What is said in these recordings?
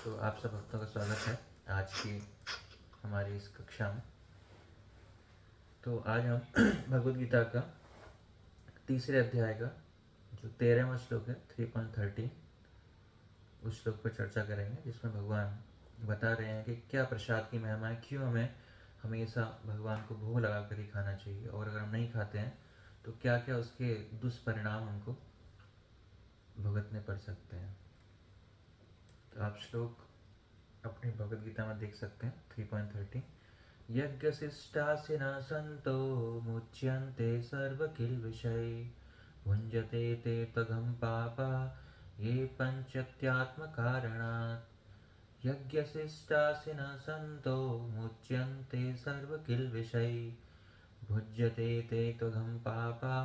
तो आप सब भक्तों का स्वागत है आज की हमारी इस कक्षा में। तो आज हम भगवद गीता का तीसरे अध्याय का जो 13वां श्लोक है 3.13 उस श्लोक पर चर्चा करेंगे, जिसमें भगवान बता रहे हैं कि क्या प्रसाद की महिमा है, क्यों हमें हमेशा भगवान को भोग लगा कर ही खाना चाहिए, और अगर हम नहीं खाते हैं तो क्या क्या उसके दुष्परिणाम हमको भुगतने पड़ सकते हैं। तो आप श्लोक अपनी भगवद गीता में देख सकते हैं 3.13। यज्ञशिष्टासिनः सन्तो मुच्यन्ते सर्वकिल्बिषै भुञ्जते ते त्वघं पापा ये पञ्चत्यात्मकारणात्। यज्ञशिष्टासिनः सन्तो मुच्यन्ते सर्वकिल्बिषै भुज्यते ते त्वघं पापा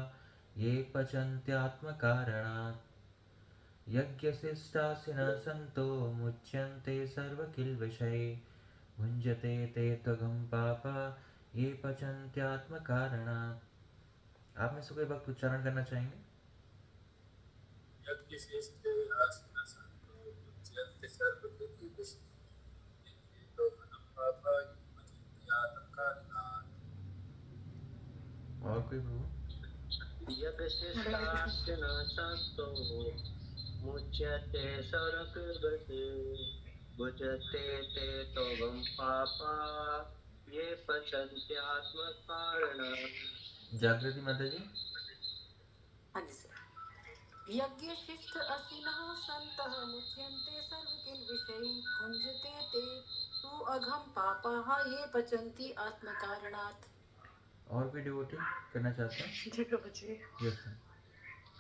ये पचन्त्यात्मकारणात्। यज्ञशिष्टासिनः सन्तो मुच्यन्ते सर्वकिल्बिषै भुञ्जते ते त्वघं पापा ये पचन्त्यात्मकारणात्। आप में से कोई भक्त उच्चारण करना चाहेंगे? यज्ञशिष्टे आसनः सन्तो मुच्यन्ते सर्वकिल्बिषै ये त्वघं पापा ये पचन्त्यात्मकारणात्। और कोई प्रभु? यज्ञशिष्टासिनः सन्तो मुच्यते सर्वकिल्बिषै भुज्यते ते त्वघं पापा ये पचन्त्यात्मकारणात्। जागृति माता जी। हाँ जी सर। यज्ञशिष्ट असिनः सन्तः मुच्यन्ते सर्वकिल्बिषै भुञ्जते ते तु अघं पापाः ये पचन्ति आत्मकारणात्। और कोई डिवोटी करना चाहते हैं? जी प्रभु जी। Yes ma'am.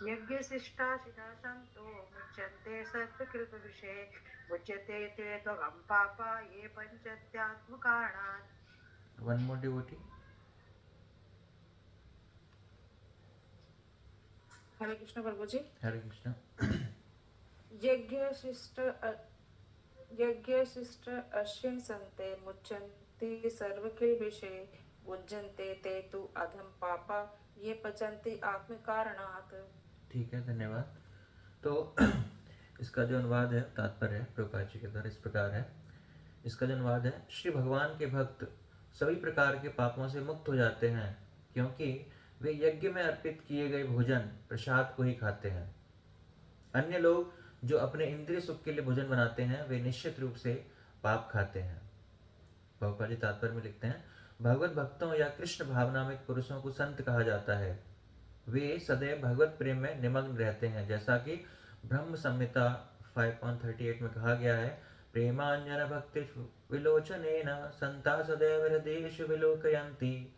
यज्ञशिष्टाशिनः सन्तो मुच्यन्ते सर्वकिल्बिषै भुज्यते ते त्वघं पापा ये पञ्चत्यात्मकारणात्। One more devotee. Hare Krishna Prabhu ji. Hare Krishna. यज्ञशिष्ट अश्विन सन्ते मुच्यन्ते सर्वकिल्बिषै भुज्यन्ते ते तु अधम पापा ये पचन्ति आत्मकारणात्। ठीक है, धन्यवाद। तो इसका जो अनुवाद है, तात्पर्य है प्रभुपाद जी के द्वारा इस प्रकार है। इसका जो अनुवाद है, श्री भगवान के भक्त सभी प्रकार के पापों से मुक्त हो जाते हैं, क्योंकि वे यज्ञ में अर्पित किए गए भोजन प्रसाद को ही खाते हैं। अन्य लोग जो अपने इंद्रिय सुख के लिए भोजन बनाते हैं, वे निश्चित रूप से पाप खाते हैं। प्रभुपाद जी तात्पर्य में लिखते हैं, भगवत भक्तों या कृष्ण भावनामक पुरुषों को संत कहा जाता है। वे सदैव भगवत प्रेम में निमग्न रहते हैं, जैसा कि ब्रह्म संहिता 5.38 में कहा गया है, प्रेमांजन भक्ति विलोचनेन संता सदैव हृदयेषु विलोकयन्ति।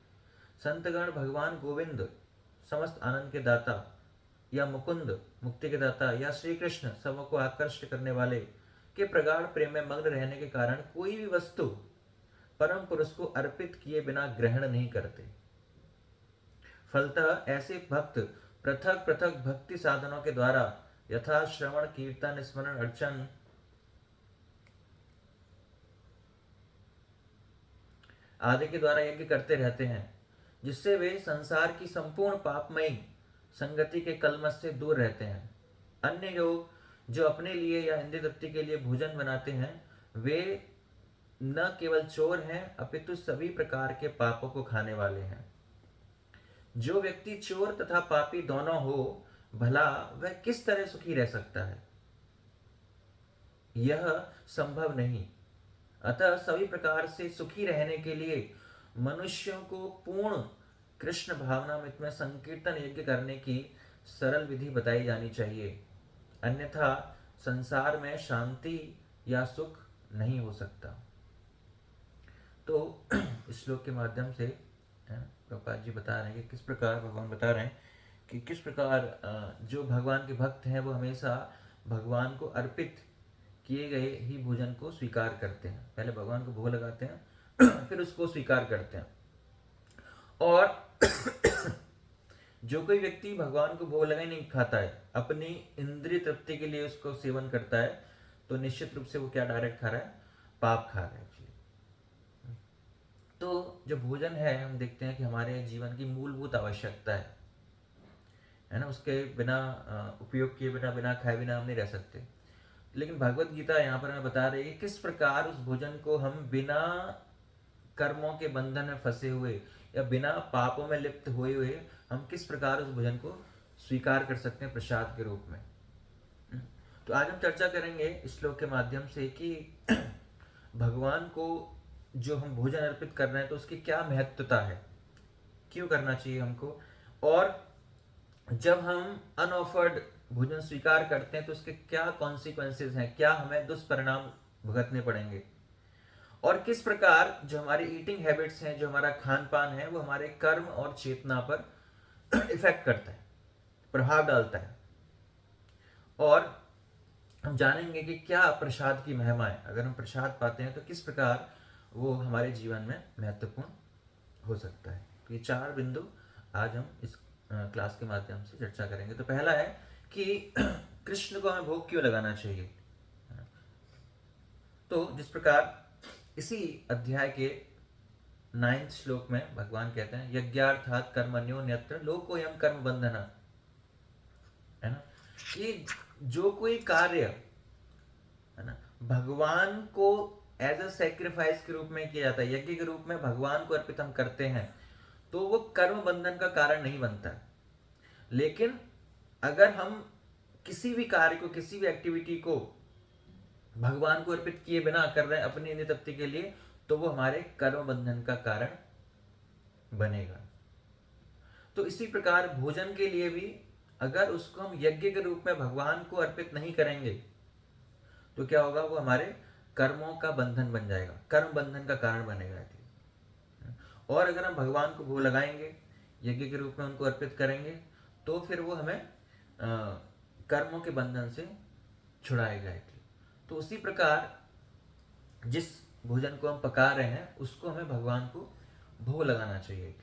संतगण भगवान गोविंद समस्त आनंद के दाता या मुकुंद मुक्ति के दाता या श्री कृष्ण सबको आकर्षित करने वाले के प्रगाढ़ प्रेम में मग्न रहने के कारण कोई भी वस्तु परम पुरुष को अर्पित किए बिना ग्रहण नहीं करते। फलतः ऐसे भक्त पृथक पृथक भक्ति साधनों के द्वारा यथा श्रवण कीर्तन स्मरण अर्चन आदि के द्वारा यज्ञ करते रहते हैं, जिससे वे संसार की संपूर्ण पापमयी संगति के कलमश से दूर रहते हैं। अन्य लोग जो अपने लिए या इंद्रिय तृप्ति के लिए भोजन बनाते हैं, वे न केवल चोर हैं अपितु सभी प्रकार के पापों को खाने वाले हैं। जो व्यक्ति चोर तथा पापी दोनों हो, भला वह किस तरह सुखी रह सकता है? यह संभव नहीं। अतः सभी प्रकार से सुखी रहने के लिए मनुष्यों को पूर्ण कृष्ण भावनामृत में संकीर्तन यज्ञ करने की सरल विधि बताई जानी चाहिए, अन्यथा संसार में शांति या सुख नहीं हो सकता। तो इस श्लोक के माध्यम से प्रभुपाद जी बता रहे हैं कि किस प्रकार भगवान बता रहे हैं कि किस प्रकार जो भगवान के भक्त हैं वो हमेशा भगवान को अर्पित किए गए ही भोजन को स्वीकार करते हैं। पहले भगवान को भोग लगाते हैं फिर उसको स्वीकार करते हैं। और जो कोई व्यक्ति भगवान को भोग लगाए नहीं खाता है, अपनी इंद्रिय तृप्ति के लिए उसको सेवन करता है, तो निश्चित रूप से वो क्या डायरेक्ट खा रहा है? पाप खा रहा है। तो जो भोजन है, हम देखते हैं कि हमारे जीवन की मूलभूत आवश्यकता है ना, उसके बिना उपयोग किए बिना खाए बिना हम नहीं रह सकते। लेकिन भगवत गीता यहाँ पर हमें बता रही है किस प्रकार उस भोजन को हम बिना कर्मों के बंधन में फंसे हुए या बिना पापों में लिप्त हुए हुए हम किस प्रकार उस भोजन को स्वीकार कर सकते हैं प्रसाद के रूप में। तो आज हम चर्चा करेंगे इस श्लोक के माध्यम से कि भगवान को जो हम भोजन अर्पित कर रहे हैं तो उसकी क्या महत्वता है, क्यों करना चाहिए हमको, और जब हम अनऑफर्ड भोजन स्वीकार करते हैं तो उसके क्या कॉन्सिक्वेंसेस हैं, क्या हमें दुष्परिणाम भुगतने पड़ेंगे, और किस प्रकार जो हमारी ईटिंग हैबिट्स हैं, जो हमारा खान पान है, वो हमारे कर्म और चेतना पर इफेक्ट करता है, प्रभाव डालता है। और हम जानेंगे कि क्या प्रसाद की महिमा है, अगर हम प्रसाद पाते हैं तो किस प्रकार वो हमारे जीवन में महत्वपूर्ण हो सकता है। तो ये 4 बिंदु आज हम इस क्लास के माध्यम से चर्चा करेंगे। तो पहला है कि कृष्ण को हमें भोग क्यों लगाना चाहिए। तो जिस प्रकार इसी अध्याय के 9th श्लोक में भगवान कहते हैं यज्ञार्थात् कर्मण्योऽन्यत्र लोकोऽयं कर्म बंधना, है ना, कि जो कोई कार्य है ना भगवान को एज अ सेक्रीफाइस के रूप में किया जाता है, यज्ञ के रूप में भगवान को अर्पित हम करते हैं, तो वो कर्म बंधन का कारण नहीं बनता। लेकिन अगर हम किसी भी कार्य को, किसी भी एक्टिविटी को भगवान को अर्पित किए बिना कर रहे हैं अपनी नित्य तृप्ति के लिए, तो वो हमारे कर्म बंधन का कारण बनेगा। तो इसी प्रकार भोजन के लिए भी अगर उसको हम यज्ञ के रूप में भगवान को अर्पित नहीं करेंगे तो क्या होगा, वो हमारे कर्मों का बंधन बन जाएगा, कर्म बंधन का कारण बनेगा। और अगर हम भगवान को भोग लगाएंगे, यज्ञ के रूप में उनको अर्पित करेंगे, तो फिर वो हमें कर्मों के बंधन से छुड़ाएगा। तो उसी प्रकार जिस भोजन को हम पका रहे हैं उसको हमें भगवान को भोग लगाना चाहिए।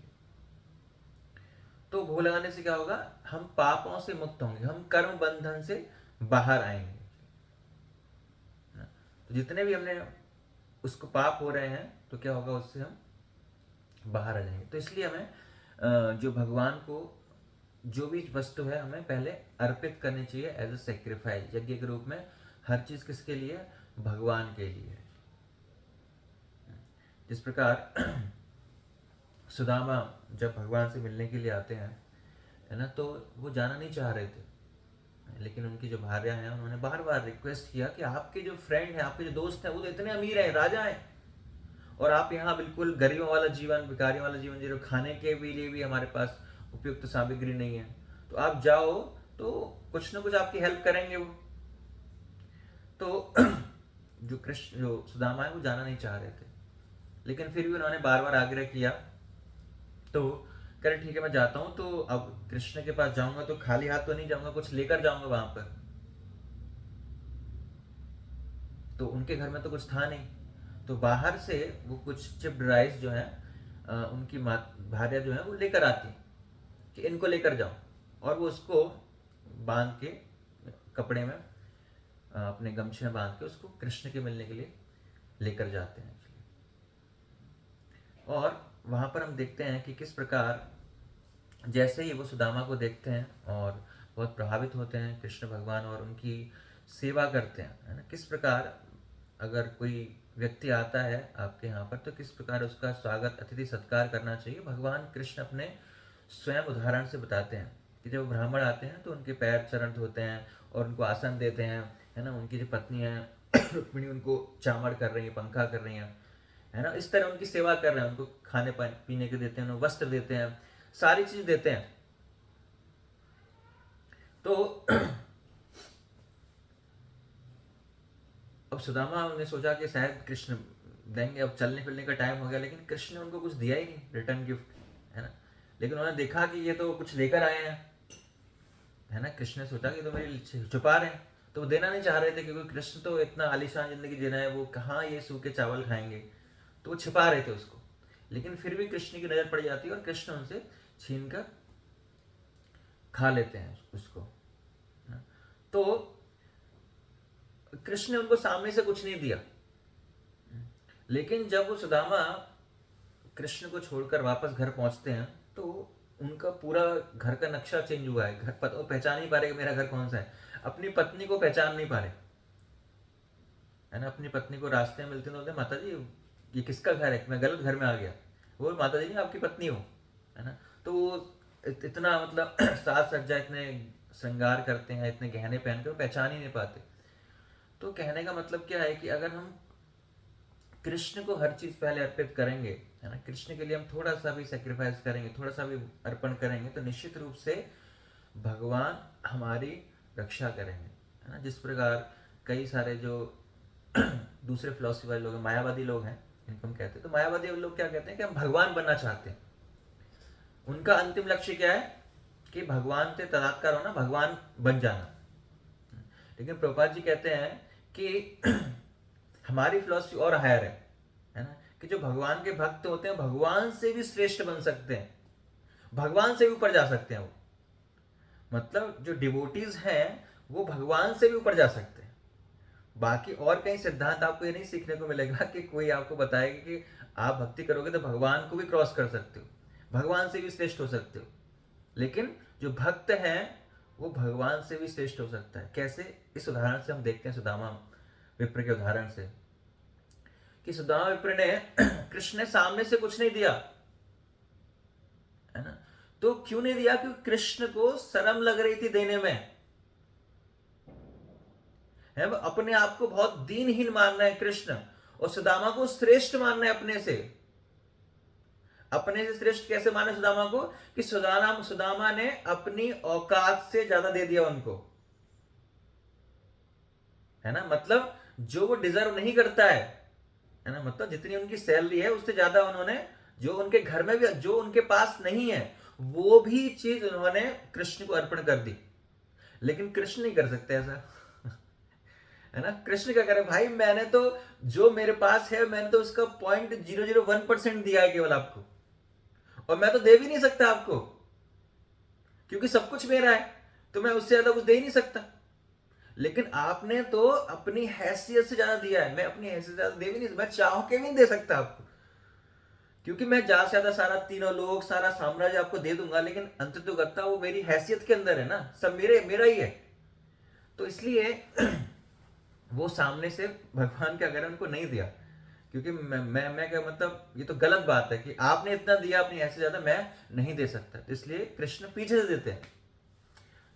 तो भोग लगाने से क्या होगा, हम पापों से मुक्त होंगे, हम कर्म बंधन से बाहर आएंगे। तो जितने भी हमने उसको पाप हो रहे हैं तो क्या होगा, उससे हम बाहर आ जाएंगे। तो इसलिए हमें जो भगवान को जो भी वस्तु है हमें पहले अर्पित करनी चाहिए एज अ सेक्रीफाइस, यज्ञ के रूप में। हर चीज किसके लिए, भगवान के लिए। जिस प्रकार सुदामा जब भगवान से मिलने के लिए आते हैं, है ना, तो वो जाना नहीं चाह रहे थे, लेकिन उनकी जो भार्या हैं उन्होंने बार बार रिक्वेस्ट किया कि आपके जो फ्रेंड हैं, आपके जो दोस्त हैं, वो तो इतने अमीर हैं, राजा हैं, और आप यहाँ बिल्कुल गरीबों वाला जीवन, भिखारियों वाला जीवन जी रहे हो, खाने के भी लिए भी हमारे पास उपयुक्त सामग्री नहीं है, तो आप जाओ तो कुछ ना कुछ आपकी हेल्प करेंगे वो। तो जो सुदामा है वो जाना नहीं चाह रहे थे, लेकिन फिर भी उन्होंने बार बार आग्रह किया। तो कह रहे ठीक है मैं जाता हूँ, तो अब कृष्ण के पास जाऊंगा तो खाली हाथ तो नहीं जाऊंगा, कुछ लेकर जाऊंगा वहां पर। तो उनके घर में तो कुछ था नहीं, तो बाहर से वो कुछ चिप्ड राइस जो है उनकी भार्या जो है वो लेकर आती कि इनको लेकर जाओ, और वो उसको बांध के कपड़े में अपने गमछे में बांध के उसको कृष्ण के मिलने के लिए लेकर जाते हैं। और वहां पर हम देखते हैं कि किस प्रकार जैसे ही वो सुदामा को देखते हैं और बहुत प्रभावित होते हैं कृष्ण भगवान और उनकी सेवा करते हैं, है ना। किस प्रकार अगर कोई व्यक्ति आता है आपके यहाँ पर तो किस प्रकार उसका स्वागत, अतिथि सत्कार करना चाहिए, भगवान कृष्ण अपने स्वयं उदाहरण से बताते हैं कि जब ब्राह्मण आते हैं तो उनके पैर चरण धोते हैं और उनको आसन देते हैं, है ना। उनकी जो पत्नी है रुक्मिणी उनको चामड़ कर रही है, पंखा कर रही है ना, इस तरह उनकी सेवा कर रहे हैं, उनको खाने पीने के देते हैं, उनको वस्त्र देते हैं, सारी चीज देते हैं। तो अब सुदामा ने सोचा कि शायद कृष्ण देंगे, अब चलने फिरने का टाइम हो गया, लेकिन कृष्ण ने उनको कुछ दिया ही नहीं रिटर्न गिफ्ट, है ना। लेकिन उन्होंने देखा कि ये तो कुछ लेकर आए हैं, है ना। कृष्ण ने सोचा कि तो मेरी छुपा रहे हैं, तो वो देना नहीं चाह रहे थे क्योंकि कृष्ण तो इतना आलीशान जिंदगी जी रहे हैं, वो कहाँ ये सूखे चावल खाएंगे, तो वो छिपा रहे थे उसको। लेकिन फिर भी कृष्ण की नजर पड़ जाती है और कृष्ण उनसे छीन कर खा लेते हैं उसको। तो कृष्ण ने उनको सामने से कुछ नहीं दिया, लेकिन जब वो सुदामा कृष्ण को छोड़कर वापस घर पहुंचते हैं तो उनका पूरा घर का नक्शा चेंज हुआ है। घर पहचान नहीं पा रहे कि मेरा घर कौन सा है, अपनी पत्नी को पहचान नहीं पा रहे, है ना, अपनी पत्नी को रास्ते में मिलते हैं तो बोलते हैं, माता जी ये किसका घर है, मैं गलत घर में आ गया। वो माता जी नहीं, आपकी पत्नी हो, है ना। तो वो इतना मतलब साज सज्जा, इतने श्रृंगार करते हैं, इतने गहने पहनकर पहचान ही नहीं पाते। तो कहने का मतलब क्या है कि अगर हम कृष्ण को हर चीज पहले अर्पित करेंगे, है ना, कृष्ण के लिए हम थोड़ा सा भी सेक्रीफाइस करेंगे, थोड़ा सा भी अर्पण करेंगे, तो निश्चित रूप से भगवान हमारी रक्षा करेंगे, है ना। जिस प्रकार कई सारे जो दूसरे फिलोसफी वाले लोग हैं, मायावादी लोग हैं, इनको हम कहते हैं, तो मायावादी लोग क्या कहते हैं कि हम भगवान बनना चाहते हैं। उनका अंतिम लक्ष्य क्या है कि भगवान से तदात्कार होना, भगवान बन जाना। लेकिन प्रभुपाद जी कहते हैं कि हमारी फिलॉसफी और हायर है ना, कि जो भगवान के भक्त होते हैं भगवान से भी श्रेष्ठ बन सकते हैं, भगवान से भी ऊपर जा सकते हैं। वो मतलब जो डिवोटीज हैं वो भगवान से भी ऊपर जा सकते हैं। बाकी और कई सिद्धांत आपको ये नहीं सीखने को मिलेगा कि कोई आपको बताएगा कि आप भक्ति करोगे तो भगवान को भी क्रॉस कर सकते हो, भगवान से भी श्रेष्ठ हो सकते हो। लेकिन जो भक्त हैं वो भगवान से भी श्रेष्ठ हो सकता है। कैसे? इस उदाहरण से हम देखते हैं, सुदामा विप्र के उदाहरण से, कि सुदामा विप्र ने कृष्ण ने सामने से कुछ नहीं दिया, है ना। तो क्यों नहीं दिया? क्योंकि कृष्ण को शर्म लग रही थी देने में, है। वो अपने आप को बहुत दीनहीन मान रहे हैं कृष्ण, और सुदामा को श्रेष्ठ मान रहे हैं अपने से। अपने से श्रेष्ठ कैसे माने सुदामा को? कि सुदामा ने अपनी औकात से ज्यादा दे दिया उनको, है ना। मतलब जो वो डिजर्व नहीं करता है ना, मतलब जितनी उनकी सैलरी है उससे ज्यादा उन्होंने, जो उनके घर में भी जो उनके पास नहीं है वो भी चीज उन्होंने कृष्ण को अर्पण कर दी। लेकिन कृष्ण नहीं कर सकते ऐसा, है ना। कृष्ण क्या करे? भाई मैंने तो जो मेरे पास है मैंने तो उसका 0.001% दिया है केवल आपको, और मैं तो दे भी नहीं सकता आपको, क्योंकि सब कुछ मेरा है, तो मैं उससे ज्यादा कुछ दे ही नहीं सकता। लेकिन आपने तो अपनी हैसियत से ज्यादा दिया है, मैं अपनी हैसियत से ज्यादा दे भी नहीं, मैं चाह के भी नहीं दे सकता आपको, क्योंकि मैं ज्यादा से ज्यादा सारा तीनों लोग, सारा साम्राज्य आपको दे दूंगा, लेकिन अंत तो करता वो मेरी हैसियत के अंदर है ना, सब मेरा ही है। तो इसलिए वो सामने से भगवान क्या करें, उनको नहीं दिया, क्योंकि मैं क्या मतलब, ये तो गलत बात है कि आपने इतना दिया अपनी ऐसे ज्यादा मैं नहीं दे सकता। तो इसलिए कृष्ण पीछे से देते हैं।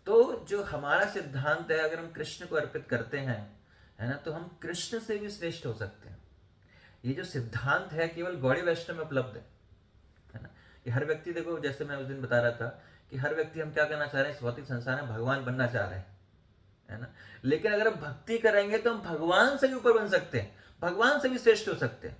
तो जो हमारा सिद्धांत है, अगर हम कृष्ण को अर्पित करते हैं, है ना, तो हम कृष्ण से भी श्रेष्ठ हो सकते हैं। ये जो सिद्धांत है केवल गौड़ी वैष्णव में उपलब्ध है ना। कि हर व्यक्ति, देखो जैसे मैं उस दिन बता रहा था कि हर व्यक्ति हम क्या करना चाह रहे हैं, इस भौतिक संसार में भगवान बनना चाह रहे हैं, है ना। लेकिन अगर हम भक्ति करेंगे तो हम भगवान से भी ऊपर बन सकते हैं, भगवान से भी श्रेष्ठ हो सकते हैं,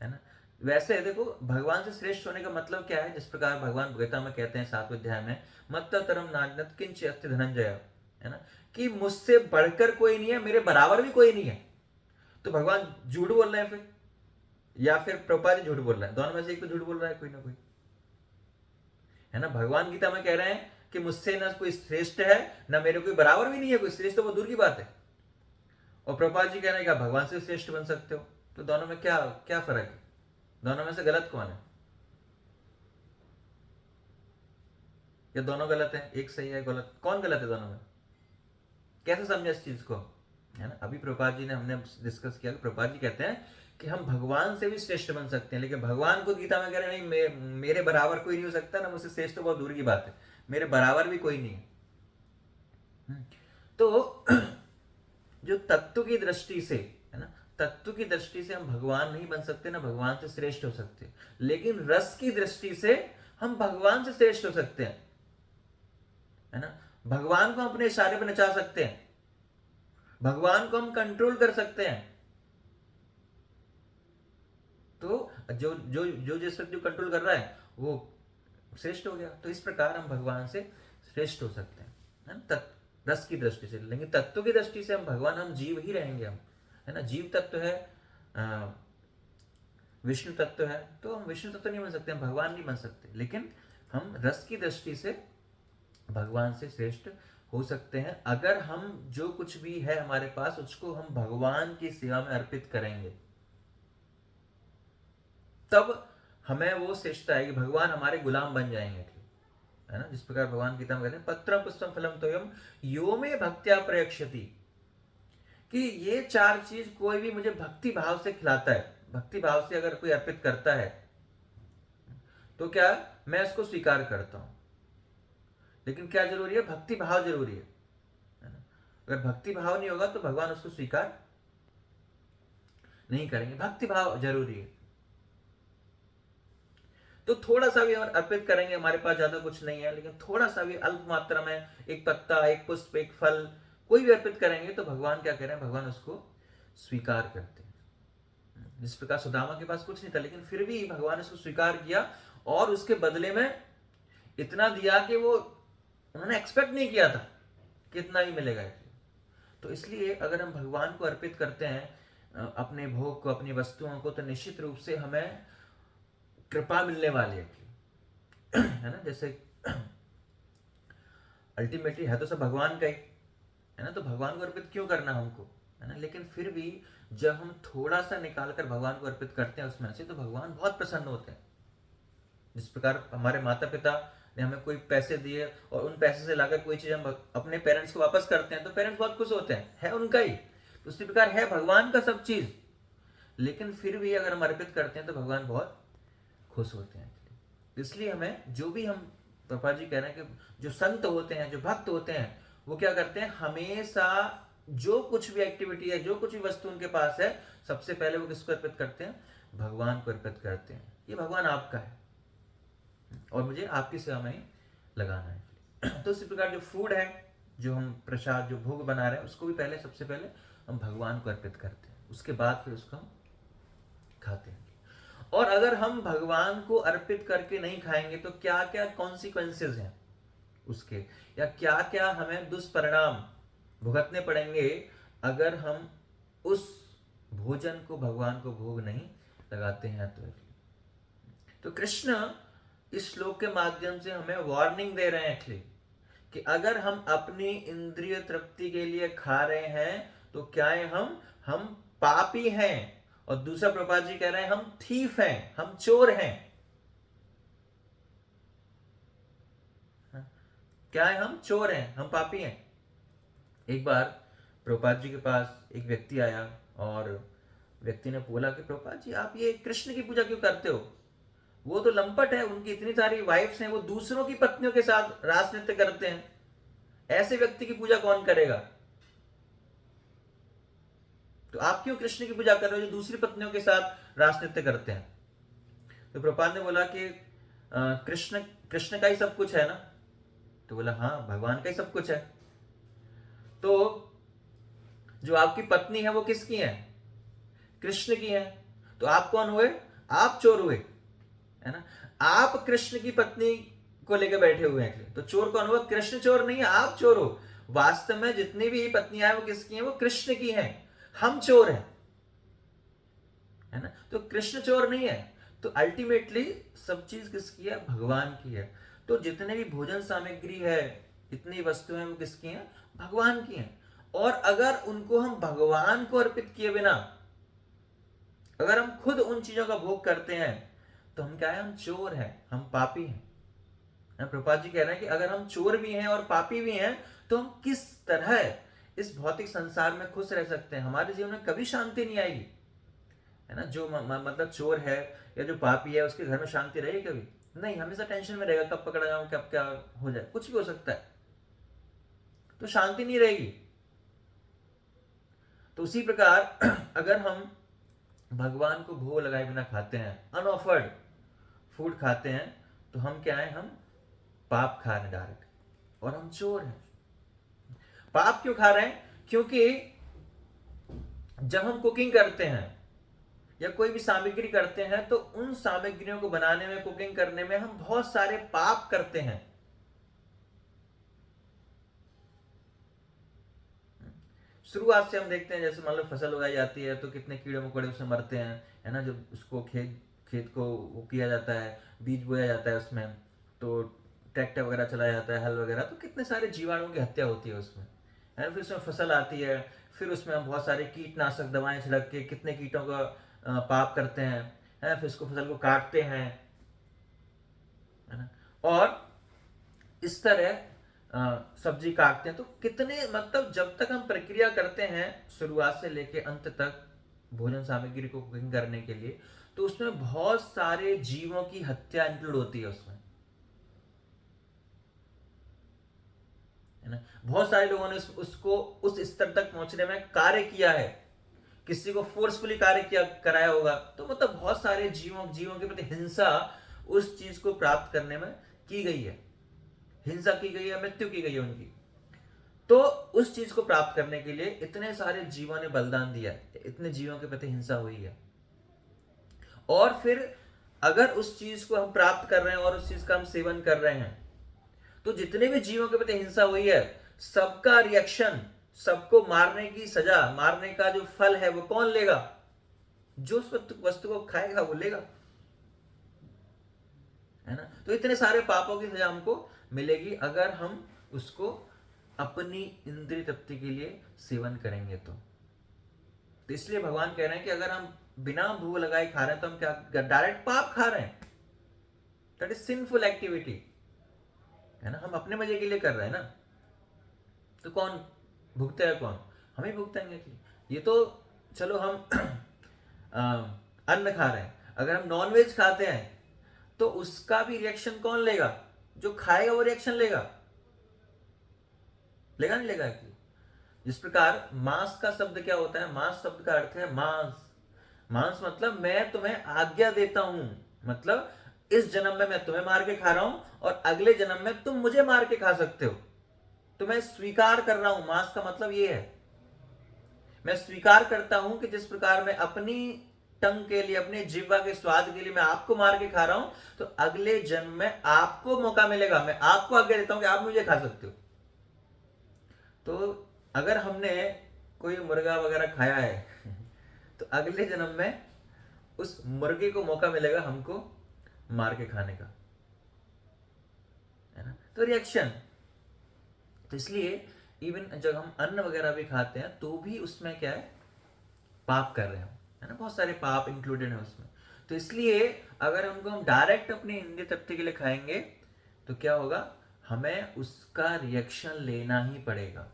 है ना। वैसे देखो भगवान से श्रेष्ठ होने का मतलब क्या है, जिस प्रकार भगवान गीता में कहते हैं 7वें अध्याय में, मत्तरम नान्यत् किंच अस्ति धनंजय, है ना, कि मुझसे बढ़कर कोई नहीं है, मेरे बराबर भी कोई नहीं है। तो भगवान झूठ बोल रहे हैं फिर, या फिर प्रभुपाद जी झूठ बोल रहे हैं? दोनों में से एक तो झूठ बोल रहा है कोई ना कोई, है ना। भगवान गीता में कह रहे हैं कि मुझसे ना कोई श्रेष्ठ है, ना मेरे कोई बराबर भी नहीं है, कोई श्रेष्ठ तो बहुत दूर की बात है। और प्रभुपाद जी कह रहे हैं कि भगवान से श्रेष्ठ बन सकते हो। तो दोनों में क्या क्या फर्क है? दोनों में से गलत कौन है? या दोनों गलत है, एक सही है गलत? कौन गलत है दोनों में? कैसे समझे इस चीज को, है ना। अभी प्रभुपाद जी ने हमने डिस्कस किया कि प्रभुपाद जी कहते हैं कि हम भगवान से भी श्रेष्ठ बन सकते हैं, लेकिन भगवान को गीता में कह रहे हैं नहीं, मेरे बराबर कोई नहीं हो सकता, ना मुझसे श्रेष्ठ तो बहुत दूर की बात है, मेरे बराबर भी कोई नहीं है। तो जो तत्व की दृष्टि से, है ना, तत्व की दृष्टि से हम भगवान नहीं बन सकते, ना भगवान से श्रेष्ठ हो सकते, लेकिन रस की दृष्टि से हम भगवान से श्रेष्ठ हो सकते हैं, है ना। भगवान को हम अपने इशारे पर नचा सकते हैं, भगवान को हम कंट्रोल कर सकते हैं। तो जो जो जो जिस व्यक्ति को कंट्रोल कर रहा है वो श्रेष्ठ हो गया। तो इस प्रकार हम भगवान से श्रेष्ठ हो सकते हैं, है ना, रस की दृष्टि से। लेकिन तत्व की दृष्टि से हम भगवान, हम जीव ही रहेंगे हम, है ना। जीव तत्व है, विष्णु तत्व है, तो हम विष्णु तत्व नहीं बन सकते, हम भगवान नहीं बन सकते, लेकिन हम रस की दृष्टि से भगवान से श्रेष्ठ हो सकते हैं, अगर हम जो कुछ भी है हमारे पास उसको हम भगवान की सेवा में अर्पित करेंगे, तब हमें वो श्रेष्ठता आएगी, भगवान हमारे गुलाम बन जाएंगे, है ना। जिस प्रकार भगवान गीता में कहते हैं पत्रम पुष्पम फलम तोयम यो में भक्त्या प्रयक्षति, कि ये 4 चीज कोई भी मुझे भक्ति भाव से खिलाता है, भक्ति भाव से अगर कोई अर्पित करता है तो क्या मैं इसको स्वीकार करता हूं। लेकिन क्या जरूरी है? भक्ति भाव जरूरी है ना? अगर भक्ति भाव नहीं होगा तो भगवान उसको स्वीकार नहीं करेंगे। भक्ति भाव जरूरी है। तो थोड़ा सा भी अगर अर्पित करेंगे, हमारे पास ज्यादा कुछ नहीं है लेकिन थोड़ा सा भी अल्प मात्रा में, एक पत्ता, एक पुष्प, एक फल, कोई भी अर्पित करेंगे तो भगवान क्या कह रहे हैं? भगवान उसको स्वीकार करते हैं। जिस प्रकार सुदामा के पास कुछ नहीं था लेकिन फिर भी भगवान उसको स्वीकार किया और उसके बदले में इतना दिया कि वो उन्होंने एक्सपेक्ट नहीं किया था कि इतना ही मिलेगा। तो इसलिए अगर हम भगवान को अर्पित करते हैं अपने भोग को, अपनी वस्तुओं को, तो निश्चित रूप से हमें कृपा मिलने वाली है ना। जैसे अल्टीमेटली है तो सब भगवान का ही है ना, तो भगवान को अर्पित क्यों करना हमको, है ना। लेकिन फिर भी जब हम थोड़ा सा निकाल कर भगवान को अर्पित करते हैं उसमें से, तो भगवान बहुत प्रसन्न होते हैं। जिस प्रकार हमारे माता पिता ने हमें कोई पैसे दिए और उन पैसे से लाकर कोई चीज हम अपने पेरेंट्स को वापस करते हैं तो पेरेंट्स बहुत खुश होते हैं, है उनका ही। तो उसी प्रकार है भगवान का सब चीज, लेकिन फिर भी अगर हम अर्पित करते हैं तो भगवान बहुत खुश होते हैं। इसलिए हमें जो भी हम, प्रभुपाद जी कह रहे हैं कि जो संत होते हैं, जो भक्त होते हैं, वो क्या करते हैं? हमेशा जो कुछ भी एक्टिविटी है, जो कुछ भी वस्तु उनके पास है, सबसे पहले वो किसको अर्पित करते हैं? भगवान को अर्पित करते हैं। ये भगवान आपका है और मुझे आपकी सेवा में ही लगाना है। तो इसी प्रकार जो फूड है, जो हम प्रसाद, जो भोग बना रहे हैं, उसको भी पहले, सबसे पहले हम भगवान को अर्पित करते हैं, उसके बाद फिर उसको हम खाते हैं। और अगर हम भगवान को अर्पित करके नहीं खाएंगे तो क्या क्या कॉन्सिक्वेंसेस हैं उसके, या क्या क्या हमें दुष्परिणाम भुगतने पड़ेंगे अगर हम उस भोजन को, भगवान को भोग नहीं लगाते हैं। तो कृष्ण इस श्लोक के माध्यम से हमें वार्निंग दे रहे हैं एक्चुअली, कि अगर हम अपनी इंद्रिय तृप्ति के लिए खा रहे हैं तो क्या है? हम पापी हैं। और दूसरा प्रभुपाद जी कह रहे हैं हम थीफ हैं, हम चोर हैं। क्या है? हम चोर हैं, हम पापी हैं। एक बार प्रभुपाद जी के पास एक व्यक्ति आया और व्यक्ति ने बोला कि प्रभुपाद जी आप ये कृष्ण की पूजा क्यों करते हो? वो तो लंपट है, उनकी इतनी सारी वाइफ्स हैं, वो दूसरों की पत्नियों के साथ रास नृत्य करते हैं, ऐसे व्यक्ति की पूजा कौन करेगा? तो आप क्यों कृष्ण की पूजा कर रहे हो जो दूसरी पत्नियों के साथ रास नृत्य करते हैं? तो प्रभुपाद ने बोला कि कृष्ण का ही सब कुछ है ना। तो बोला हाँ, भगवान का ही सब कुछ है। तो जो आपकी पत्नी है वो किसकी है? कृष्ण की है। तो आप कौन हुए? आप चोर हुए, है ना। आप कृष्ण की पत्नी को लेकर बैठे हुए हैं, तो चोर कौन हुआ? कृष्ण चोर नहीं है, आप चोर हो। वास्तव में जितनी भी पत्नियां हैं वो किसकी हैं? वो कृष्ण की हैं। हम चोर हैं, है ना। तो कृष्ण चोर नहीं है। तो अल्टीमेटली सब चीज किसकी है? भगवान की है। तो जितने भी भोजन सामग्री है, इतनी वस्तुएं हैं, वो किसकी हैं? भगवान की हैं। और अगर उनको हम भगवान को अर्पित किए बिना अगर हम खुद उन चीजों का भोग करते हैं तो हम क्या है? हम चोर हैं, हम पापी हैं। प्रभुपाद जी कह रहे हैं कि अगर हम चोर भी हैं और पापी भी हैं तो हम किस तरह इस भौतिक संसार में खुश रह सकते हैं? हमारे जीवन में कभी शांति नहीं आएगी, है ना। जो मतलब चोर है या जो पापी है उसके घर में शांति रहेगी कभी नहीं, हमेशा टेंशन में रहेगा, कब पकड़ा जाऊं, कब क्या हो जाए, कुछ भी हो सकता है, तो शांति नहीं रहेगी। तो उसी प्रकार अगर हम भगवान को भोग लगाए बिना खाते हैं, अनऑफर्ड फूड खाते हैं, तो हम क्या है? हम पाप खा रहे हैं डायरेक्ट, और हम चोर हैं। पाप क्यों खा रहे हैं? क्योंकि जब हम कुकिंग करते हैं या कोई भी सामग्री करते हैं तो उन सामग्रियों को बनाने में, कुकिंग करने में हम बहुत सारे पाप करते हैं। शुरुआत से हम देखते हैं, जैसे मान लो फसल उगाई जाती है तो कितने कीड़े मकोड़े उसमें मरते हैं, है ना। जब उसको खेत को वो किया जाता है, बीज बोया जाता है उसमें, तो ट्रैक्टर वगैरह चलाया जाता है, हल वगैरह, तो कितने सारे जीवाणुओं की हत्या होती है उसमें, है ना। फिर उसमें फसल आती है, फिर उसमें हम बहुत सारे कीटनाशक दवाएं छिड़क के कितने कीटों का पाप करते हैं, है। फिर उसको फसल को काटते हैं, है ना। और इस तरह सब्जी काटते हैं, तो कितने मतलब जब तक हम प्रक्रिया करते हैं शुरुआत से लेके अंत तक भोजन सामग्री को कुकिंग करने के लिए, तो उसमें बहुत सारे जीवों की हत्या इंक्लूड होती है उसमें, है ना। बहुत सारे लोगों ने उसको उस स्तर तक पहुंचने में कार्य किया है, किसी को फोर्सफुली कार्य किया कराया होगा, तो मतलब बहुत सारे जीवों के प्रति हिंसा उस चीज को प्राप्त करने में की गई है, हिंसा की गई है, मृत्यु की गई है उनकी। तो उस चीज को प्राप्त करने के लिए इतने सारे जीवों ने बलिदान दिया है, इतने जीवों के प्रति हिंसा हुई है, और फिर अगर उस चीज को हम प्राप्त कर रहे हैं और उस चीज का हम सेवन कर रहे हैं, तो जितने भी जीवों के प्रति हिंसा हुई है, सबका रिएक्शन, सबको मारने की सजा, मारने का जो फल है वो कौन लेगा? जो उस वस्तु को खाएगा वो लेगा, है ना। तो इतने सारे पापों की सजा हमको मिलेगी अगर हम उसको अपनी इंद्रिय तृप्ति के लिए सेवन करेंगे तो इसलिए भगवान कह रहे हैं कि अगर हम बिना भूख लगाए खा रहे हैं तो हम क्या डायरेक्ट पाप खा रहे हैं, दैट इज सिंफुल एक्टिविटी, है ना। हम अपने मजे के लिए कर रहे हैं ना, तो कौन भुगते है? कौन? हम ही भुगतेंगे। ये तो चलो हम अन्न खा रहे हैं, अगर हम नॉनवेज खाते हैं तो उसका भी रिएक्शन कौन लेगा? जो खाएगा वो रिएक्शन लेगा, लेगा नहीं लेगा? जिस प्रकार मांस का शब्द क्या होता है? मांस शब्द का अर्थ है मांस। मांस मतलब मैं तुम्हें आज्ञा देता हूं, मतलब इस जन्म में मैं तुम्हें मार के खा रहा हूं और अगले जन्म में तुम मुझे मार के खा सकते हो, तो मैं स्वीकार कर रहा हूं। मांस का मतलब ये है, मैं स्वीकार करता हूं कि जिस प्रकार मैं अपनी टंग के लिए, अपने जिह्वा के स्वाद के लिए मैं आपको मार के खा रहा हूं, तो अगले जन्म में आपको मौका मिलेगा, मैं आपको आज्ञा देता हूं कि आप मुझे खा सकते हो। तो अगर हमने कोई मुर्गा वगैरह खाया है तो अगले जन्म में उस मुर्गे को मौका मिलेगा हमको मार के खाने का, है ना। तो रिएक्शन, तो इसलिए इवन जब हम अन्न वगैरह भी खाते हैं तो भी उसमें क्या है? पाप कर रहे हैं, है ना। बहुत सारे पाप इंक्लूडेड है उसमें। तो इसलिए अगर हम डायरेक्ट अपनी इंद्रिय तृप्ति के लिए खाएंगे तो क्या होगा? हमें उसका रिएक्शन लेना ही पड़ेगा,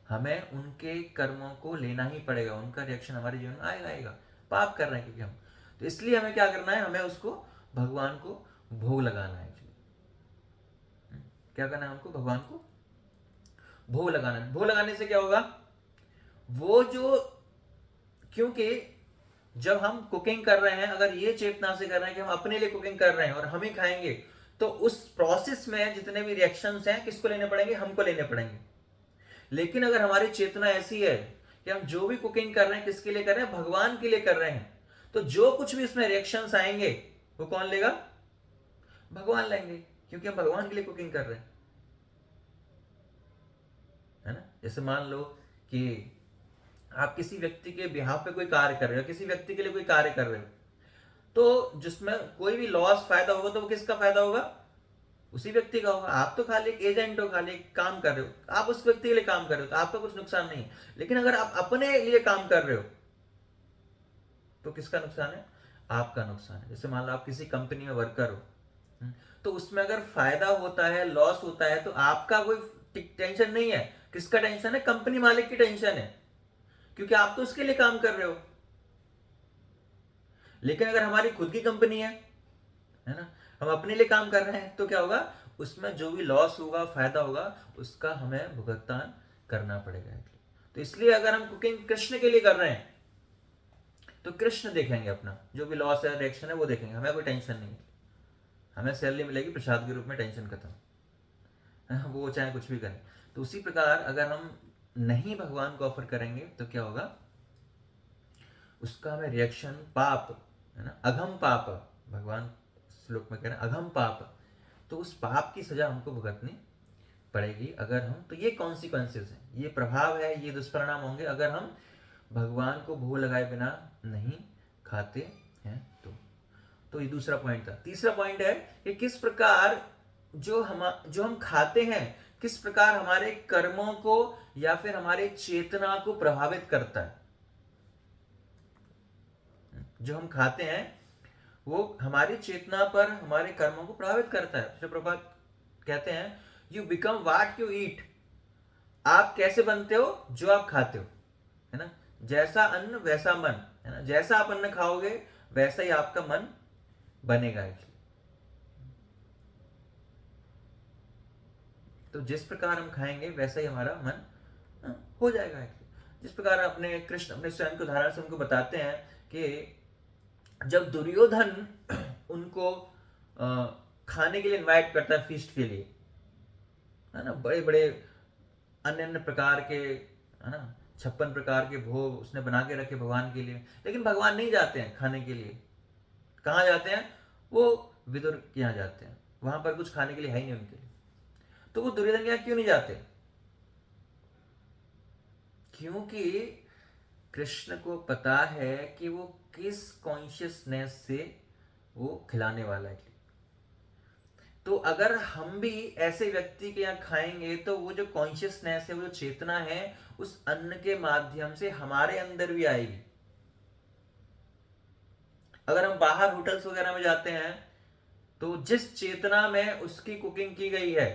हमें उनके कर्मों को लेना ही पड़ेगा, उनका रिएक्शन हमारे जीवन में आएगा। पाप कर रहे हैं क्योंकि हम, तो इसलिए हमें क्या करना है? हमें उसको भगवान को भोग लगाना है। क्या करना है? हमको भगवान को भोग लगाना है। भोग लगाने से क्या होगा? वो जो, क्योंकि जब हम कुकिंग कर रहे हैं, अगर ये चेतना से कर रहे हैं कि हम अपने लिए कुकिंग कर रहे हैं और हम ही खाएंगे, तो उस प्रोसेस में जितने भी रिएक्शंस हैं किसको लेने पड़ेंगे? हमको लेने पड़ेंगे। लेकिन अगर हमारी चेतना ऐसी है कि हम जो भी कुकिंग कर रहे हैं किसके लिए कर रहे हैं? भगवान के लिए कर रहे हैं, तो जो कुछ भी इसमें रिएक्शंस आएंगे वो कौन लेगा? भगवान लेंगे, क्योंकि हम भगवान के लिए कुकिंग कर रहे हैं, है ना। जैसे मान लो कि आप किसी व्यक्ति के बिहाफ पे कोई कार्य कर रहे हो, किसी व्यक्ति के लिए कोई कार्य कर रहे हो, तो जिसमें कोई भी लॉस फायदा होगा तो वो किसका फायदा होगा? उसी व्यक्ति का होगा। आप तो खाली एक एजेंट हो, खाली काम कर रहे हो, आप उस व्यक्ति के लिए काम कर रहे हो, तो आपका कुछ नुकसान नहीं है। लेकिन अगर आप अपने लिए काम कर रहे हो तो किसका नुकसान है? आपका नुकसान है। जैसे मान लो आप किसी कंपनी में वर्कर हो, तो उसमें अगर फायदा होता है, लॉस होता है, तो आपका कोई टेंशन नहीं है। किसका टेंशन है? कंपनी मालिक की टेंशन है, क्योंकि आप तो उसके लिए काम कर रहे हो। लेकिन अगर हमारी खुद की कंपनी है ना, हम अपने लिए काम कर रहे हैं, तो क्या होगा? उसमें जो भी लॉस होगा, फायदा होगा, उसका हमें भुगतान करना पड़ेगा। तो इसलिए अगर हम कुकिंग कृष्ण के लिए कर रहे हैं तो कृष्ण देखेंगे, अपना जो भी लॉस है, रिएक्शन है, वो देखेंगे, हमें कोई टेंशन नहीं है। हमें सैलरी मिलेगी प्रसाद के रूप में, टेंशन खत्म, वो चाहे कुछ भी करें। तो उसी प्रकार अगर हम नहीं भगवान को ऑफर करेंगे तो क्या होगा? उसका हमें रिएक्शन, पाप, है ना, अघम पाप, भगवान श्लोक में कह रहे हैं अघम पाप, तो उस पाप की सजा हमको भुगतनी पड़ेगी अगर हम, तो ये कॉन्सिक्वेंसेस हैं, ये प्रभाव है, ये दुष्परिणाम होंगे अगर हम भगवान को भोग लगाए बिना नहीं खाते हैं। तो ये दूसरा पॉइंट था। तीसरा पॉइंट है कि किस प्रकार जो हम खाते हैं, किस प्रकार हमारे कर्मों को या फिर हमारे चेतना को प्रभावित करता है। जो हम खाते हैं वो हमारी चेतना पर, हमारे कर्मों को प्रभावित करता है। श्री प्रभुपाद कहते हैं you become what you eat. आप कैसे बनते हो? जो आप खाते हो, है ना। जैसा अन्न वैसा मन, है ना। जैसा आप अन्न खाओगे वैसा ही आपका मन बनेगा एक्चुअली। तो जिस प्रकार हम खाएंगे वैसा ही हमारा मन हो जाएगा एक्चुअली। जिस प्रकार अपने कृष्ण अपने स्वयं के उदाहरण से उनको बताते हैं कि जब दुर्योधन उनको खाने के लिए इनवाइट करता है फीस्ट के लिए, है ना, बड़े बड़े अन्य अन्य प्रकार के, है ना, 56 प्रकार के भोग उसने बना के रखे भगवान के लिए, लेकिन भगवान नहीं जाते हैं खाने के लिए। कहाँ जाते हैं? वो विदुर के यहाँ जाते हैं, वहां पर कुछ खाने के लिए है ही नहीं उनके लिए। तो वो दुर्योधन के यहाँ क्यों नहीं जाते? क्योंकि कृष्ण को पता है कि वो किस कॉन्शियसनेस से वो खिलाने वाला है। तो अगर हम भी ऐसे व्यक्ति के यहाँ खाएंगे तो वो जो कॉन्शियसनेस है, वो जो चेतना है, उस अन्न के माध्यम से हमारे अंदर भी आएगी। अगर हम बाहर होटल्स वगैरह में जाते हैं तो जिस चेतना में उसकी कुकिंग की गई है,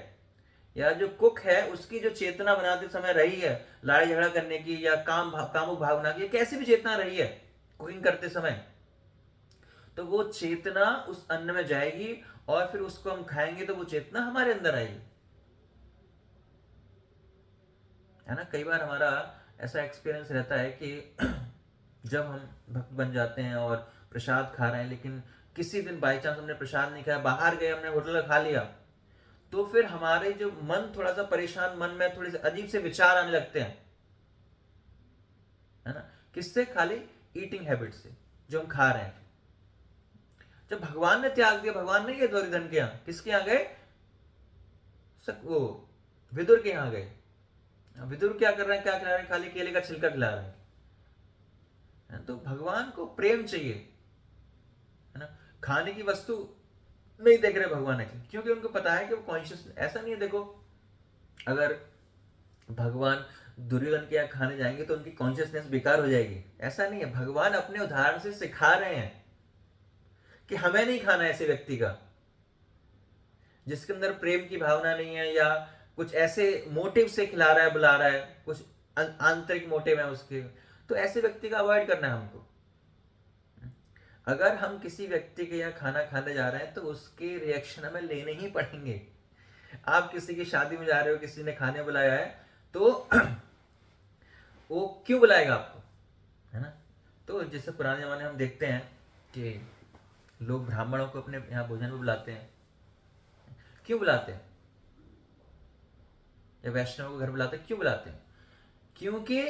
या जो कुक है उसकी जो चेतना बनाते समय रही है, लड़ाई झगड़ा करने की या कामुक भावना की, कैसी भी चेतना रही है कुकिंग करते समय, तो वो चेतना उस अन्न में जाएगी और फिर उसको हम खाएंगे तो वो चेतना हमारे अंदर आएगी, है ना। कई बार हमारा ऐसा एक्सपीरियंस रहता है कि जब हम भक्त बन जाते हैं और प्रसाद खा रहे हैं, लेकिन किसी दिन बाई चांस हमने प्रसाद नहीं खाया, बाहर गए, हमने होटल खा लिया, तो फिर हमारे जो मन थोड़ा सा परेशान, मन में थोड़े से अजीब से विचार आने लगते हैं, है ना। किससे? खाली ईटिंग हैबिट से, जो हम खा रहे हैं। जब भगवान ने त्याग दिया, भगवान नहीं गए दुर्योधन के यहाँ, किसके यहाँ गए? वो विदुर के यहाँ गए। विदुर क्या कर रहे हैं? क्या खिला रहे हैं? खाली केले का छिलका खिला रहे हैं। तो भगवान को प्रेम चाहिए, है ना। खाने की वस्तु नहीं देख रहे भगवान है, क्योंकि उनको पता है कि वो कॉन्शियस, ऐसा नहीं है। देखो, अगर भगवान दुर्योधन के यहाँ खाने जाएंगे तो उनकी कॉन्शियसनेस बेकार हो जाएगी, ऐसा नहीं है। भगवान अपने उदाहरण से सिखा रहे हैं कि हमें नहीं खाना ऐसे व्यक्ति का जिसके अंदर प्रेम की भावना नहीं है, या कुछ ऐसे मोटिव से खिला रहा है, बुला रहा है, कुछ आंतरिक मोटिव है उसके, तो ऐसे व्यक्ति का अवॉइड करना है हमको। अगर हम किसी व्यक्ति के यहाँ खाना खाने जा रहे हैं तो उसके रिएक्शन हमें लेने ही पड़ेंगे। आप किसी की शादी में जा रहे हो, किसी ने खाने बुलाया है, तो वो क्यों बुलाएगा आपको, है ना। तो जैसे पुराने जमाने हम देखते हैं कि लोग ब्राह्मणों को अपने यहाँ भोजन में बुलाते हैं। क्यों बुलाते हैं? या वैष्णव को घर बुलाते हैं, क्यों बुलाते हैं? क्योंकि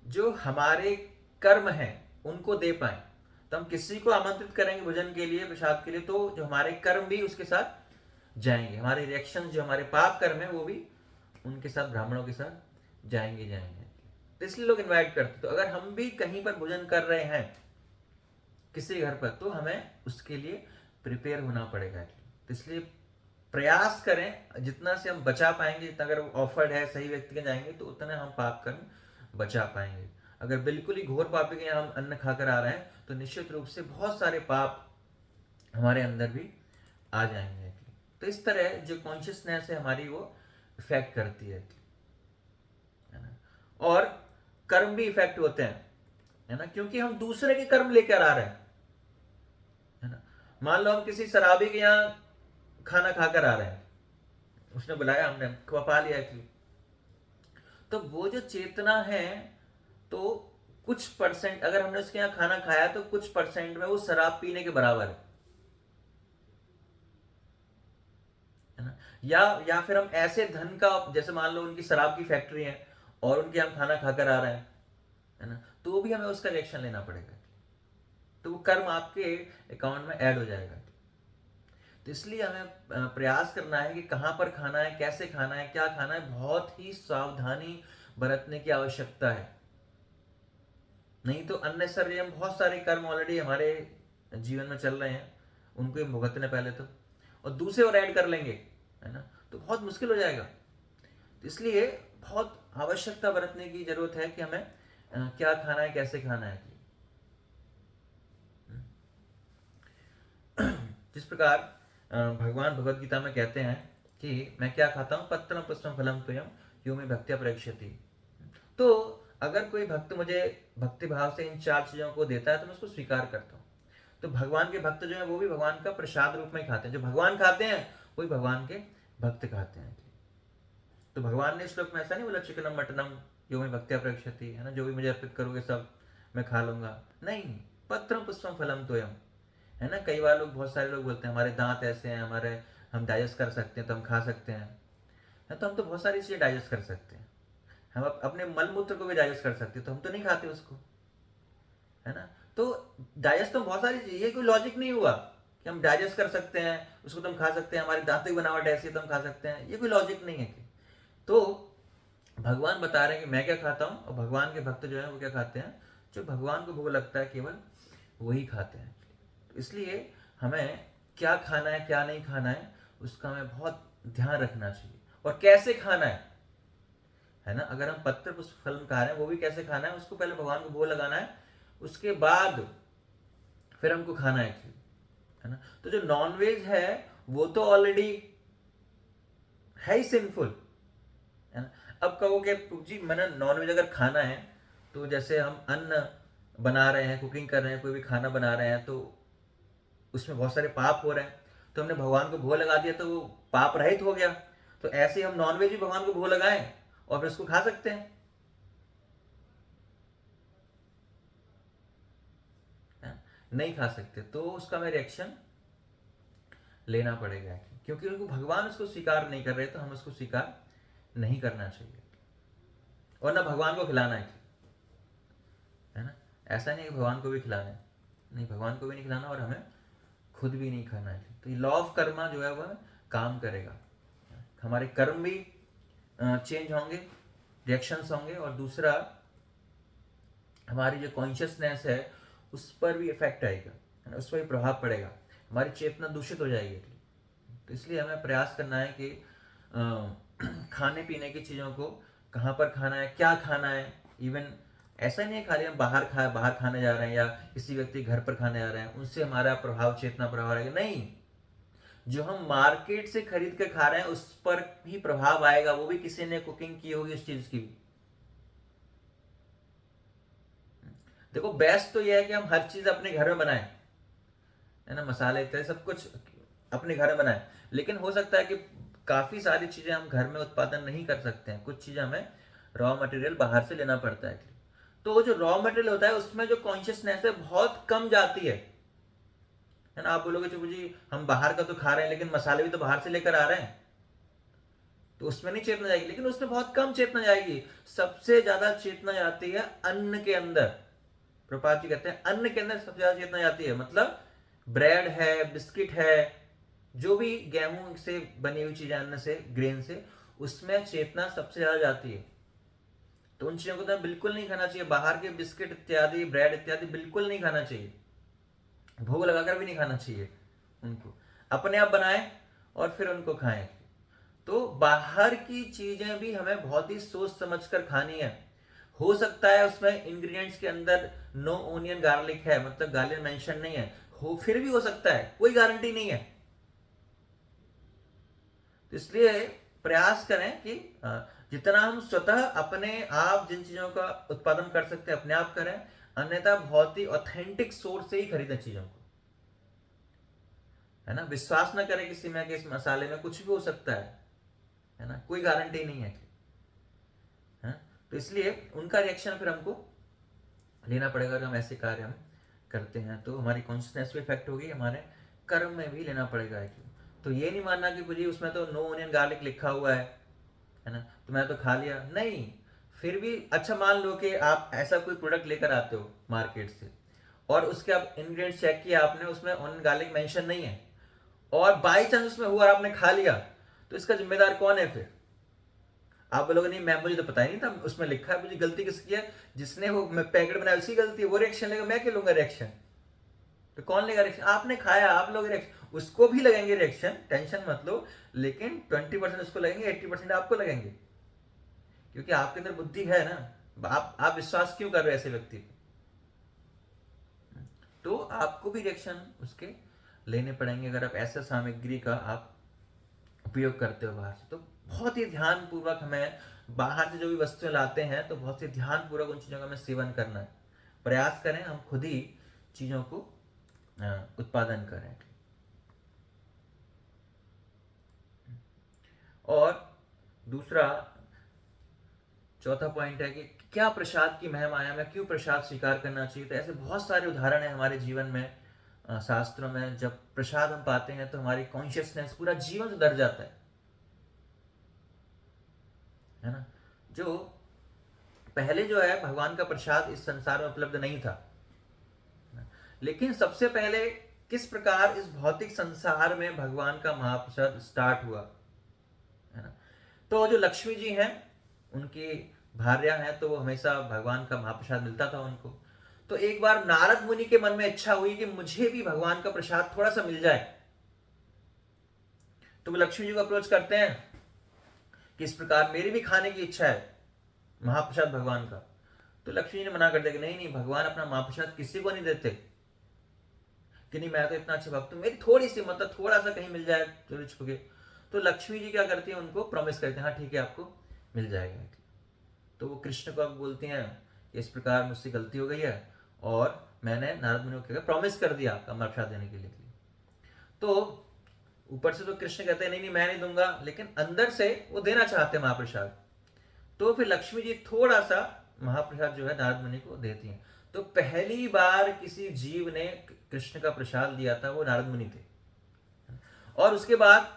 जो हमारे कर्म हैं उनको दे पाए। तो हम किसी को आमंत्रित करेंगे भोजन के लिए, प्रसाद के लिए, तो जो हमारे कर्म भी उसके साथ जाएंगे, हमारे रिएक्शन, जो हमारे पाप कर्म है वो भी उनके साथ, ब्राह्मणों के साथ जाएंगे। तो इसलिए लोग इनवाइट करते। तो अगर हम भी कहीं पर भोजन कर रहे हैं किसी घर पर, तो हमें उसके लिए प्रिपेयर होना पड़ेगा। तो इसलिए प्रयास करें जितना से हम बचा पाएंगे, जितना अगर ऑफर्ड है सही व्यक्ति के जाएंगे तो उतना हम पाप कर्म बचा पाएंगे। अगर बिल्कुल ही घोर पापी के यहाँ हम अन्न खाकर आ रहे हैं तो निश्चित रूप से बहुत सारे पाप हमारे अंदर भी आ जाएंगे। तो इस तरह जो कॉन्शियसनेस है हमारी, वो इफेक्ट करती है ना। और कर्म भी इफेक्ट होते हैं, है ना, क्योंकि हम दूसरे के कर्म लेकर आ रहे हैं, है ना। मान लो हम किसी शराबी के यहाँ खाना खाकर आ रहे हैं, उसने बुलाया, हमने खपा लिया कि, तो वो जो चेतना है, तो कुछ परसेंट अगर हमने उसके यहाँ खाना खाया तो कुछ परसेंट में वो शराब पीने के बराबर है ना। या फिर हम ऐसे धन का, जैसे मान लो उनकी शराब की फैक्ट्री है और उनके हम खाना खाकर आ रहे हैं, है ना, तो भी हमें उसका रिएक्शन लेना पड़ेगा। तो वो कर्म आपके अकाउंट में ऐड हो जाएगा। तो इसलिए हमें प्रयास करना है कि कहाँ पर खाना है, कैसे खाना है, क्या खाना है, बहुत ही सावधानी बरतने की आवश्यकता है। नहीं तो अननेसेसरी हम बहुत सारे कर्म ऑलरेडी हमारे जीवन में चल रहे हैं, उनको ही भुगतने पहले तो, और दूसरे और ऐड कर लेंगे, है ना, तो बहुत मुश्किल हो जाएगा। तो इसलिए बहुत आवश्यकता बरतने की जरूरत है कि हमें क्या खाना है, कैसे खाना है। जिस प्रकार भगवान भगवद गीता में कहते हैं कि मैं क्या खाता हूँ, पत्रम पुष्पम फलम त्वयम यो मे भक्त्या प्रयच्छति। तो अगर कोई भक्त मुझे भक्ति भाव से इन 4 चीजों को देता है तो मैं उसको स्वीकार करता हूँ। तो भगवान के भक्त जो है वो भी भगवान का प्रसाद रूप में खाते हैं, जो भगवान खाते हैं वही भगवान के भक्त खाते हैं। तो भगवान ने श्लोक में ऐसा नहीं बोला चिकनम मटनम जो मैं भक्त्या प्रयच्छति, है ना, जो भी मुझे अर्पित करोगे सब मैं खा लूंगा, नहीं, पत्रम पुष्पम फलम तोयम, है ना। कई बार लोग, बहुत सारे लोग बोलते हैं हमारे दांत ऐसे हैं, हमारे हम डाइजेस्ट कर सकते हैं तो हम खा सकते हैं, है, तो हम तो बहुत सारी चीजें डाइजेस्ट कर सकते हैं, हम अपने मल मूत्र को भी डाइजेस्ट कर सकते हैं, तो हम तो नहीं खाते उसको, है ना। तो डाइजेस्ट तो बहुत सारी चीजें, ये कोई लॉजिक नहीं हुआ कि हम डाइजेस्ट कर सकते हैं उसको तो हम खा सकते हैं, हमारी दांतों की बनावट ऐसी है तो हम खा सकते हैं, ये कोई लॉजिक नहीं है। तो भगवान बता रहे हैं कि मैं क्या खाता हूँ, और भगवान के भक्त जो है वो क्या खाते हैं, जो भगवान को भोग लगता है केवल वही खाते हैं। इसलिए हमें क्या खाना है क्या नहीं खाना है उसका हमें बहुत ध्यान रखना चाहिए, और कैसे खाना है ना। अगर हम पत्र पुष्प फल खा रहे हैं वो भी कैसे खाना है, उसको पहले भगवान को भोग लगाना है, उसके बाद फिर हमको खाना है ना। तो जो नॉनवेज है वो तो ऑलरेडी है ही सिंफुल, है ना। अब कहो कि जी मैंने नॉनवेज अगर खाना है तो जैसे हम अन्न बना रहे हैं, कुकिंग कर रहे हैं, कोई भी खाना बना रहे हैं तो उसमें बहुत सारे पाप हो रहे हैं, तो हमने भगवान को भोग लगा दिया तो वो पाप रहित हो गया, तो ऐसे हम नॉनवेज भी भगवान को भोग लगाएं और फिर उसको खा सकते हैं, है? नहीं खा सकते, तो उसका हमें रिएक्शन लेना पड़ेगा, क्योंकि उनको भगवान उसको स्वीकार नहीं कर रहे तो हमें उसको स्वीकार नहीं करना चाहिए, और ना भगवान को खिलाना है ना। ऐसा नहीं है कि भगवान को भी खिलाना है, नहीं, भगवान को भी नहीं खिलाना और हमें खुद भी नहीं खाना है। तो ये लॉ ऑफ कर्मा जो है वह काम करेगा, हमारे कर्म भी चेंज होंगे, रिएक्शंस होंगे, और दूसरा हमारी जो कॉन्शियसनेस है उस पर भी इफेक्ट आएगा, है ना, उस पर भी प्रभाव पड़ेगा, हमारी चेतना दूषित हो जाएगी। तो इसलिए हमें प्रयास करना है कि खाने पीने की चीज़ों को कहाँ पर खाना है, क्या खाना है। इवन ऐसा नहीं है खाली हम बाहर खाने जा रहे हैं या किसी व्यक्ति घर पर खाने जा रहे हैं उनसे हमारा प्रभाव, चेतना प्रभाव रहेगा, नहीं, जो हम मार्केट से खरीद के खा रहे हैं उस पर भी प्रभाव आएगा, वो भी किसी ने कुकिंग की होगी उस चीज की भी। देखो बेस्ट तो यह है कि हम हर चीज अपने घर में बनाएं, है ना, मसाले इत्यादि सब कुछ अपने घर में बनाएं, लेकिन हो सकता है कि काफी सारी चीजें हम घर में उत्पादन नहीं कर सकते हैं, कुछ चीजें हमें रॉ मटेरियल बाहर से लेना पड़ता है। तो वो जो रॉ मटेरियल होता है उसमें जो कॉन्शियसनेस है बहुत कम जाती है ना। आप बोलोगे चुप जी हम बाहर का तो खा रहे हैं लेकिन मसाले भी तो बाहर से लेकर आ रहे हैं, तो उसमें नहीं चेतना जाएगी, लेकिन उसमें बहुत कम चेतना जाएगी। सबसे ज्यादा चेतना जाती है अन्न के अंदर। प्रपात जी कहते हैं अन्न के अंदर सबसे ज्यादा चेतना जाती है, मतलब ब्रेड है, बिस्किट है, जो भी गेहूं से बनी हुई चीजें, अन्न से, ग्रेन से, उसमें चेतना सबसे ज्यादा जाती है। तो उन चीजों को तो बिल्कुल नहीं खाना चाहिए, बाहर के बिस्किट इत्यादि, ब्रेड इत्यादि बिल्कुल नहीं खाना चाहिए, भोग लगाकर भी नहीं खाना चाहिए उनको, अपने आप बनाएं और फिर उनको खाएं। तो बाहर की चीजें भी हमें बहुत ही सोच समझकर खानी है। हो सकता है उसमें इंग्रेडिएंट्स के अंदर नो ओनियन गार्लिक है, मतलब गार्लिक मेंशन नहीं है, हो फिर भी हो सकता है, कोई गारंटी नहीं है। तो इसलिए प्रयास करें कि जितना हम स्वतः अपने आप जिन चीजों का उत्पादन कर सकते हैं अपने आप करें, अन्यथा बहुत ही ऑथेंटिक सोर्स से ही खरीदें चीजों को, है ना। विश्वास ना करें किसी में कि इस मसाले में कुछ भी हो सकता है ना, कोई गारंटी नहीं है। तो इसलिए उनका रिएक्शन फिर हमको लेना पड़ेगा। अगर हम ऐसे कार्य हम करते हैं तो हमारी कॉन्शियसनेस भी इफेक्ट होगी, हमारे कर्म में भी लेना पड़ेगा। तो ये नहीं मानना कि मुझे उसमें तो नो ओनियन गार्लिक लिखा हुआ है ना, तो मैं तो खा लिया, नहीं। फिर भी अच्छा मान लो कि आप ऐसा कोई प्रोडक्ट लेकर आते हो मार्केट से और उसके आप इंग्रेडिएंट्स चेक किया आपने, उसमें ऑनियन गार्लिक मेंशन नहीं है, और बाई चांस उसमें हुआ और आपने खा लिया, तो इसका जिम्मेदार कौन है फिर? आप बोलोगे नहीं मैम मुझे तो पता ही नहीं था उसमें लिखा है, मुझे गलती किसकी है? जिसने वो पैकेट बनाया उसकी गलती है, वो रिएक्शन लेगा, मैं क्यों लूंगा रिएक्शन? तो कौन लेगा रिएक्शन? आपने खाया, आप लोग रिएक्शन, उसको भी लगेंगे रिएक्शन, टेंशन मत लो, लेकिन 20% उसको लगेंगे, 80% आपको लगेंगे, क्योंकि आपके अंदर बुद्धि है ना। आप विश्वास क्यों कर रहे हो ऐसे व्यक्ति को? तो आपको भी रिएक्शन उसके लेने पड़ेंगे अगर आप ऐसा सामग्री का आप उपयोग करते हो बाहर से। तो बहुत ही ध्यानपूर्वक हमें बाहर से जो भी वस्तुएं लाते हैं तो बहुत ही ध्यानपूर्वक उन चीज़ों का हमें सेवन करना है। प्रयास करें हम खुद ही चीज़ों को उत्पादन करें। और दूसरा चौथा पॉइंट है कि क्या प्रसाद की महिमा है, हमें क्यों प्रसाद स्वीकार करना चाहिए। तो ऐसे बहुत सारे उदाहरण हैं हमारे जीवन में, शास्त्रों में। जब प्रसाद हम पाते हैं तो हमारी कॉन्शियसनेस, पूरा जीवन सुधर जाता है ना। जो पहले जो है भगवान का प्रसाद इस संसार में उपलब्ध नहीं था, लेकिन सबसे पहले किस प्रकार इस भौतिक संसार में भगवान का महाप्रसाद स्टार्ट हुआ, है ना। तो जो लक्ष्मी जी हैं, उनकी भार्या हैं, तो वो हमेशा भगवान का महाप्रसाद मिलता था उनको। तो एक बार नारद मुनि के मन में इच्छा हुई कि मुझे भी भगवान का प्रसाद थोड़ा सा मिल जाए। तो वो लक्ष्मी जी को अप्रोच करते हैं कि इस प्रकार मेरी भी खाने की इच्छा है महाप्रसाद भगवान का। तो लक्ष्मी जी ने मना कर दिया कि नहीं नहीं, भगवान अपना महाप्रसाद किसी को नहीं देते, कि नहीं मैं तो इतना अच्छा भक्त हूं, मेरी थोड़ी सी मतलब थोड़ा सा कहीं मिल जाए चोरी छुपके। तो लक्ष्मी जी क्या करती है, उनको प्रॉमिस करते हैं हाँ ठीक है आपको मिल जाएगा। तो वो कृष्ण को अब बोलती हैं कि इस प्रकार मुझसे गलती हो गई है और मैंने नारद मुनि को प्रॉमिस कर दिया आपका महाप्रसाद देने के लिए। तो ऊपर से तो कृष्ण कहते हैं नहीं नहीं मैं नहीं दूंगा, लेकिन अंदर से वो देना चाहते हैं महाप्रसाद। तो फिर लक्ष्मी जी थोड़ा सा महाप्रसाद जो है नारद मुनि को देती हैं। तो पहली बार किसी जीव ने कृष्ण का प्रसाद दिया था वो नारद मुनि थे। और उसके बाद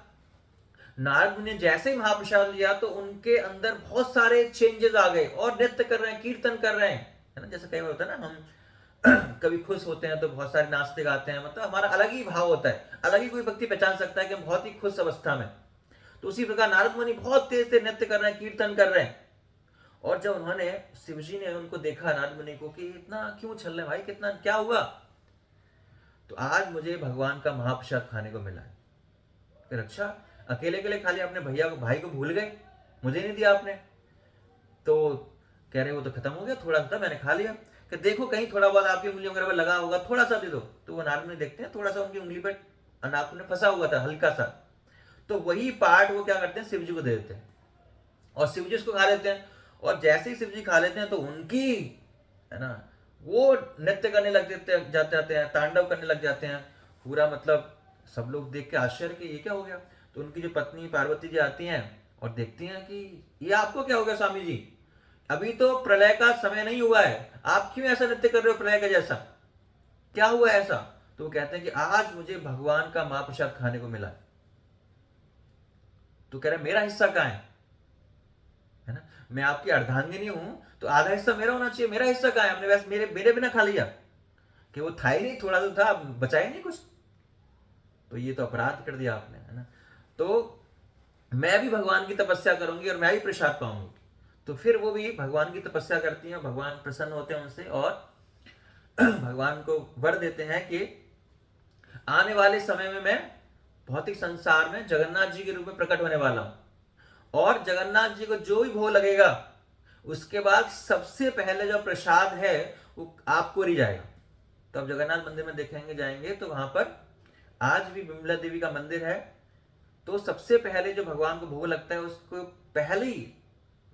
नारद मुनि ने जैसे ही महाप्रसाद लिया तो उनके अंदर बहुत सारे चेंजेस आ गए और नृत्य कर रहे हैं, कीर्तन कर रहे हैं, है ना। जैसे कई बार होता है ना, हम कभी खुश होते हैं तो बहुत सारे नाचते गाते हैं, मतलब हमारा अलग ही भाव होता है, अलग ही कोई व्यक्ति पहचान सकता है कि हम बहुत ही खुश अवस्था में। तो उसी प्रकार नारद मुनि बहुत तेज तेज नृत्य कर रहे हैं, कीर्तन कर रहे हैं। और जब उन्होंने, शिवजी ने उनको देखा नारद मुनि को कि इतना क्यों चल रहे भाई, कितना क्या हुआ, तो आज मुझे भगवान का महाप्रसाद खाने को मिला है। फिर अच्छा अकेले अकेले खा लिया अपने भैया को, भाई को भूल गए, मुझे नहीं दिया आपने। तो कह रहे वो तो खत्म हो गया, थोड़ा सा मैंने खा लिया। कि देखो कहीं थोड़ा बहुत आपकी उंगली वगैरह पर लगा होगा, थोड़ा सा दे दो। तो वो नारद मुनि देखते हैं थोड़ा सा उनकी उंगली पर नाखून में फंसा हुआ था हल्का सा। तो वही पार्ट वो क्या करते हैं शिव जी को दे देते हैं और शिव जी उसको खा लेते हैं। और जैसे ही शिव जी खा लेते हैं तो उनकी, है ना, वो नृत्य करने लग जाते हैं, तांडव करने लग जाते हैं पूरा। मतलब सब लोग देख के आश्चर्य कि ये क्या हो गया। तो उनकी जो पत्नी पार्वती जी आती हैं और देखती हैं कि ये आपको क्या हो गया स्वामी जी, अभी तो प्रलय का समय नहीं हुआ है, आप क्यों ऐसा नृत्य कर रहे हो प्रलय का जैसा, क्या हुआ ऐसा। तो वो कहते हैं कि आज मुझे भगवान का महाप्रसाद खाने को मिला। तो कह रहे मेरा हिस्सा कहाँ है ना, मैं आपकी अर्धांगिनी हूं तो आधा हिस्सा मेरा होना चाहिए, मेरा हिस्सा कहाँ है, आपने वैसे मेरे बिना खा लिया। कि वो था ही नहीं, थोड़ा तो था, बचा ही नहीं कुछ, तो ये तो अपराध कर दिया आपने, है ना। तो मैं भी भगवान की तपस्या करूंगी और मैं भी प्रसाद पाऊंगी। तो फिर वो भी भगवान की तपस्या करती हैं, भगवान प्रसन्न होते हैं उनसे और भगवान को वर देते हैं कि आने वाले समय में मैं भौतिक संसार में जगन्नाथ जी के रूप में प्रकट होने वाला हूं और जगन्नाथ जी को जो भी भोग लगेगा उसके बाद सबसे पहले जो प्रसाद है वो आपको ही जाएगा। तो अब जगन्नाथ मंदिर में देखेंगे, जाएंगे तो वहां पर आज भी विमला देवी का मंदिर है। तो सबसे पहले जो भगवान को भोग लगता है उसको पहली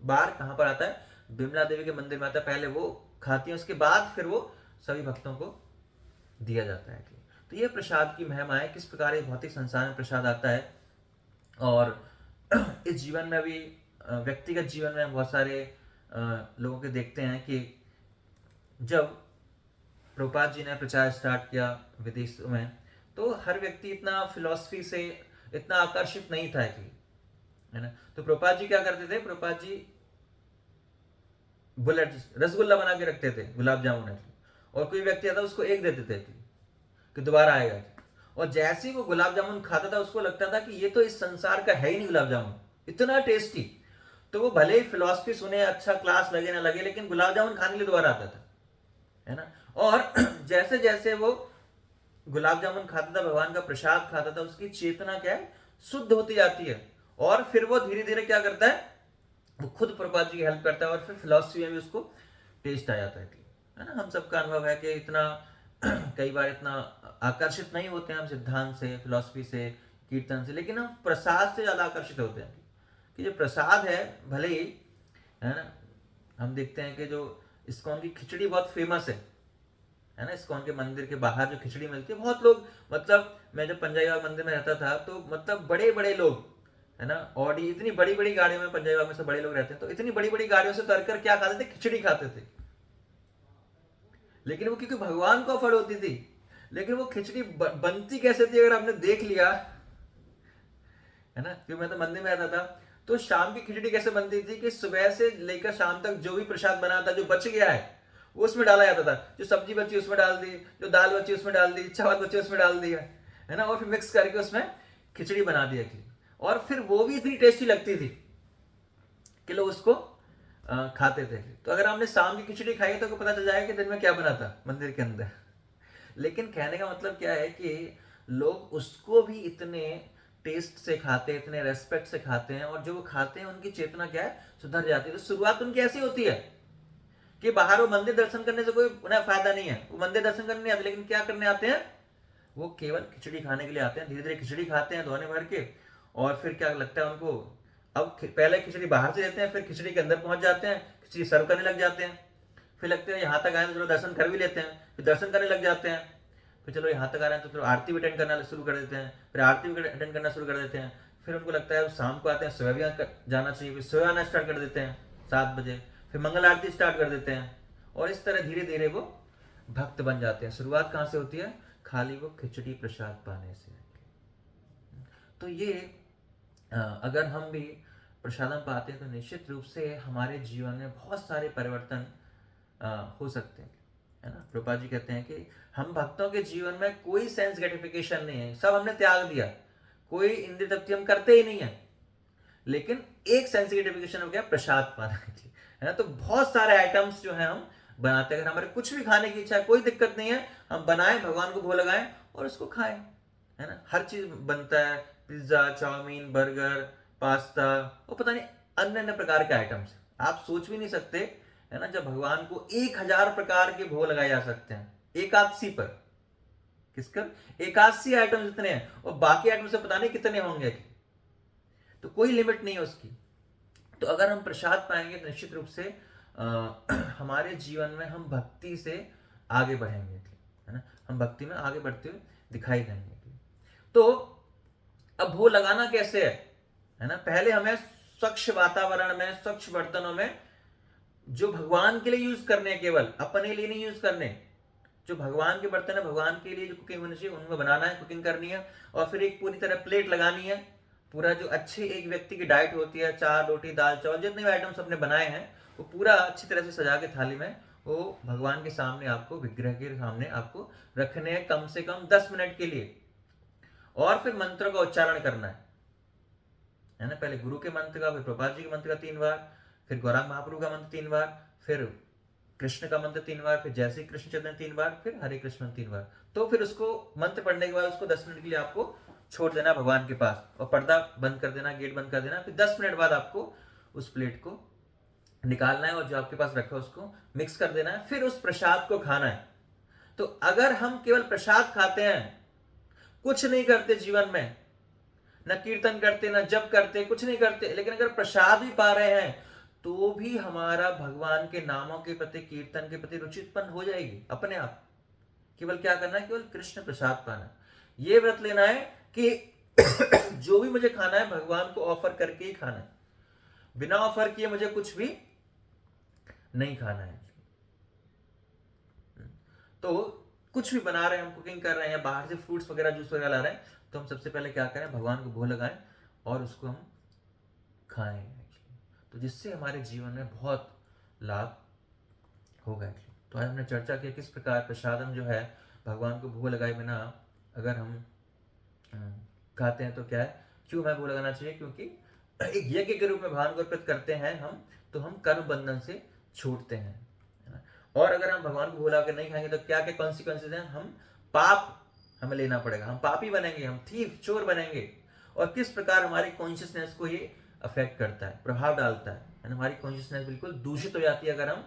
बार कहां पर आता है, विमला देवी के मंदिर में आता है। पहले वो खाती है, उसके बाद फिर वो सभी भक्तों को दिया जाता है। तो ये प्रसाद की महिमा है, किस प्रकार इस भौतिक संसार में प्रसाद आता है। और इस जीवन में भी, व्यक्तिगत जीवन में बहुत सारे लोगों के देखते हैं कि जब प्रभुपाद जी ने प्रचार स्टार्ट किया विदेशों में, तो हर व्यक्ति इतना फिलॉसफी से इतना आकर्षित नहीं था कि, है ना। तो प्रभुपाद जी क्या करते थे, प्रभुपाद जी बुलेट रसगुल्ला बना के रखते थे, गुलाब जामुन है, और कोई व्यक्ति आता उसको एक देते थे कि दोबारा आएगा। और जैसे ही वो गुलाब जामुन खाता था उसको लगता था कि ये तो इस संसार का है ही नहीं गुलाब जामुन, इतना टेस्टी। तो वो भले ही फिलॉसफी सुने, अच्छा क्लास लगे ना लगे, लेकिन गुलाब जामुन खाने के लिए दोबारा आता था, है ना। और जैसे जैसे वो गुलाब जामुन खाता था, भगवान का प्रसाद खाता था, उसकी चेतना क्या है, शुद्ध होती जाती है। और फिर वो धीरे धीरे क्या करता है, वो खुद प्रभुपाद जी की हेल्प करता है और फिर फिलॉसफी में भी उसको टेस्ट आ जाता है ना। हम सबका अनुभव है कि इतना कई बार इतना आकर्षित नहीं होते हैं हम सिद्धांत से, फिलॉसफी से, कीर्तन से, लेकिन हम प्रसाद से ज़्यादा आकर्षित होते हैं कि जो प्रसाद है भले ही, है ना, हम देखते हैं कि जो इस्कॉन की खिचड़ी बहुत फेमस है ना, इस्कॉन के मंदिर के बाहर जो खिचड़ी मिलती है, बहुत लोग, मतलब मैं जब पंजाबी बाग मंदिर में रहता था तो मतलब बड़े बड़े लोग, है ना, ऑडी, इतनी बड़ी बड़ी गाड़ियों में, पंजाबी बाग में सब बड़े लोग रहते हैं, तो इतनी बड़ी बड़ी गाड़ियों से उतरकर क्या खाते थे, खिचड़ी खाते थे। लेकिन वो क्योंकि भगवान को अफड़ होती थी, लेकिन वो खिचड़ी बनती कैसे थी अगर आपने देख लिया, है ना, क्योंकि मैं तो मंदिर में रहता था, तो शाम की खिचड़ी कैसे बनती थी कि सुबह से लेकर शाम तक जो भी प्रसाद बना था, जो बच गया है वो उसमें डाला जाता था, जो सब्जी बची उसमें डाल दी, जो दाल बची उसमें डाल दी, चावल बचे उसमें डाल दिया, है ना, और फिर मिक्स करके उसमें खिचड़ी बना दिया थी, और फिर वो भी इतनी टेस्टी लगती थी कि लोग उसको खाते थे। तो अगर आपने शाम की खिचड़ी खाई तो पता चल जाएगा कि दिन में क्या बना था मंदिर के अंदर। लेकिन कहने का मतलब क्या है कि लोग उसको भी इतने टेस्ट से खाते हैं, इतने रेस्पेक्ट से खाते हैं, और जो वो खाते हैं उनकी चेतना क्या है, सुधर जाती है। तो शुरुआत उनकी ऐसी होती है कि बाहर वो मंदिर दर्शन करने से कोई उन्हें फायदा नहीं है, वो मंदिर दर्शन करने नहीं आते, लेकिन क्या करने आते हैं, वो केवल खिचड़ी खाने के लिए आते हैं। धीरे धीरे खिचड़ी खाते हैं धोने भर के, और फिर क्या लगता है उनको, अब पहले खिचड़ी बाहर से देते हैं, फिर खिचड़ी के अंदर पहुंच जाते हैं, खिचड़ी सर्व करने लग जाते हैं, फिर लगते हैं यहाँ तक आए तो चलो दर्शन कर भी लेते हैं, फिर दर्शन करने लग जाते हैं, फिर चलो यहाँ तक आ रहे हैं तो चलो आरती भी अटेंड करना शुरू कर देते हैं, फिर आरती भी अटेंड करना शुरू कर देते हैं, फिर उनको लगता है शाम को आते हैं सुबह भी जाना चाहिए, फिर सुबह आना स्टार्ट कर देते हैं 7 बजे, फिर मंगल आरती स्टार्ट कर देते हैं, और इस तरह धीरे धीरे वो भक्त बन जाते हैं। शुरुआत कहाँ से होती है, खाली वो खिचड़ी प्रसाद पाने से। तो ये अगर हम भी प्रसादम पाते हैं तो निश्चित रूप से हमारे जीवन में बहुत सारे परिवर्तन हो सकते हैं, है ना। प्रभुपाद जी कहते हैं कि हम भक्तों के जीवन में कोई सेंस ग्रेटिफिकेशन नहीं है, सब हमने त्याग दिया, कोई इंद्रिय तृप्ति हम करते ही नहीं है, लेकिन एक सेंस ग्रेटिफिकेशन हो गया प्रसाद पाना की, है ना। तो बहुत सारे आइटम्स जो है हम बनाते हैं, अगर हमारे कुछ भी खाने की इच्छा है कोई दिक्कत नहीं है, हम बनाएं, भगवान को भोग लगाएं और उसको खाएं, है ना। हर चीज बनता है, पिज्जा, चाउमीन, बर्गर, पास्ता, और पता नहीं अन्य अन्य प्रकार के आइटम्स, आप सोच भी नहीं सकते, है ना, जब भगवान को 1000 प्रकार के भोग लगाए जा सकते हैं एकादशी पर, किसकर, एकादशी आइटम जितने हैं, और बाकी आइटम से पता नहीं कितने होंगे, तो कोई लिमिट नहीं है उसकी। तो अगर हम प्रसाद पाएंगे तो निश्चित रूप से हमारे जीवन में हम भक्ति से आगे बढ़ेंगे, है ना, हम भक्ति में आगे बढ़ते हुए दिखाई देंगे। तो अब भोग लगाना कैसे है ना, पहले हमें स्वच्छ वातावरण में, स्वच्छ बर्तनों में, जो भगवान के लिए यूज करने, केवल अपने लिए नहीं यूज करने, जो भगवान के बर्तन है, भगवान के लिए जो कुकिंग होनी चाहिए उनमें बनाना है, कुकिंग करनी है, और फिर एक पूरी तरह प्लेट लगानी है, पूरा जो अच्छे एक व्यक्ति की डाइट होती है, 4 रोटी, दाल, चावल, जितने भी आइटम्स अपने बनाए हैं वो पूरा अच्छी तरह से सजा के थाली में वो भगवान के सामने, आपको विग्रह के सामने आपको रखने हैं, कम से कम 10 मिनट के लिए, और फिर मंत्र का उच्चारण करना है ना। पहले गुरु के मंत्र का, फिर प्रभुपाद जी के मंत्र का 3 बार, फिर गौरांग महाप्रभु का मंत्र 3 बार, फिर कृष्ण का मंत्र 3 बार, फिर जय श्री कृष्ण चैतन्य 3 बार, फिर हरे कृष्ण 3 बार। तो फिर उसको मंत्र पढ़ने के बाद उसको 10 मिनट के लिए आपको छोड़ देना भगवान के पास, और पर्दा बंद कर देना, गेट बंद कर देना। फिर 10 मिनट बाद आपको उस प्लेट को निकालना है और जो आपके पास रखा है उसको मिक्स कर देना है, फिर उस प्रसाद को खाना है। तो अगर हम केवल प्रसाद खाते हैं, कुछ नहीं करते जीवन में, न कीर्तन करते, न जप करते, कुछ नहीं करते, लेकिन अगर प्रसाद भी पा रहे हैं तो भी हमारा भगवान के नामों के प्रति, कीर्तन के प्रति रुचि उत्पन्न हो जाएगी अपने आप। केवल क्या करना है, केवल कृष्ण प्रसाद पाना। ये व्रत लेना है कि जो भी मुझे खाना है भगवान को ऑफर करके ही खाना है, बिना ऑफर किए मुझे कुछ भी नहीं खाना है। तो कुछ भी बना रहे हैं, हम कुकिंग कर रहे हैं, बाहर से फ्रूट्स वगैरह, जूस वगैरह ला रहे हैं, तो हम सबसे पहले क्या करें, भगवान को भोग लगाएं और उसको हम खाएं, तो जिससे हमारे जीवन में बहुत लाभ होगा। तो आज हमने चर्चा की किस प्रकार प्रसादम जो है भगवान को भोग लगाए बिना अगर हम खाते हैं तो क्या है, क्यों हमें भोग लगाना चाहिए, क्योंकि एक यज्ञ के रूप में भगवान को अर्पित करते हैं हम, तो हम कर्म बंधन से छूटते हैं। और अगर हम भगवान को भोग लगा कर नहीं खाएंगे तो क्या क्या कॉन्सिक्वेंसेज हैं, हम पाप हमें लेना पड़ेगा, हम पापी बनेंगे, हम थीफ, चोर बनेंगे। और किस प्रकार हमारी कॉन्शियसनेस को ये अफेक्ट करता है, प्रभाव डालता है, हमारी कॉन्शियसनेस बिल्कुल दूषित हो जाती है। अगर हम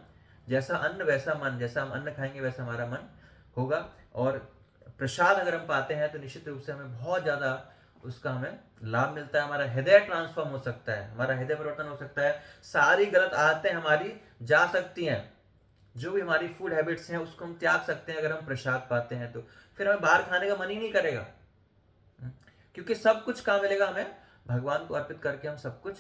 जैसा अन्न वैसा मन, जैसा हम अन्न खाएंगे वैसा हमारा मन होगा। और प्रसाद अगर हम पाते हैं तो निश्चित रूप से हमें बहुत ज़्यादा उसका हमें लाभ मिलता है, हमारा हृदय ट्रांसफॉर्म हो सकता है, हमारा हृदय परिवर्तन हो सकता है, सारी गलत आदतें हमारी जा सकती हैं, जो भी हमारी फूड हैबिट्स हैं उसको हम त्याग सकते हैं अगर हम प्रसाद पाते हैं तो। फिर हमें बाहर खाने का मन ही नहीं करेगा, क्योंकि सब कुछ कहाँ मिलेगा, हमें भगवान को अर्पित करके हम सब कुछ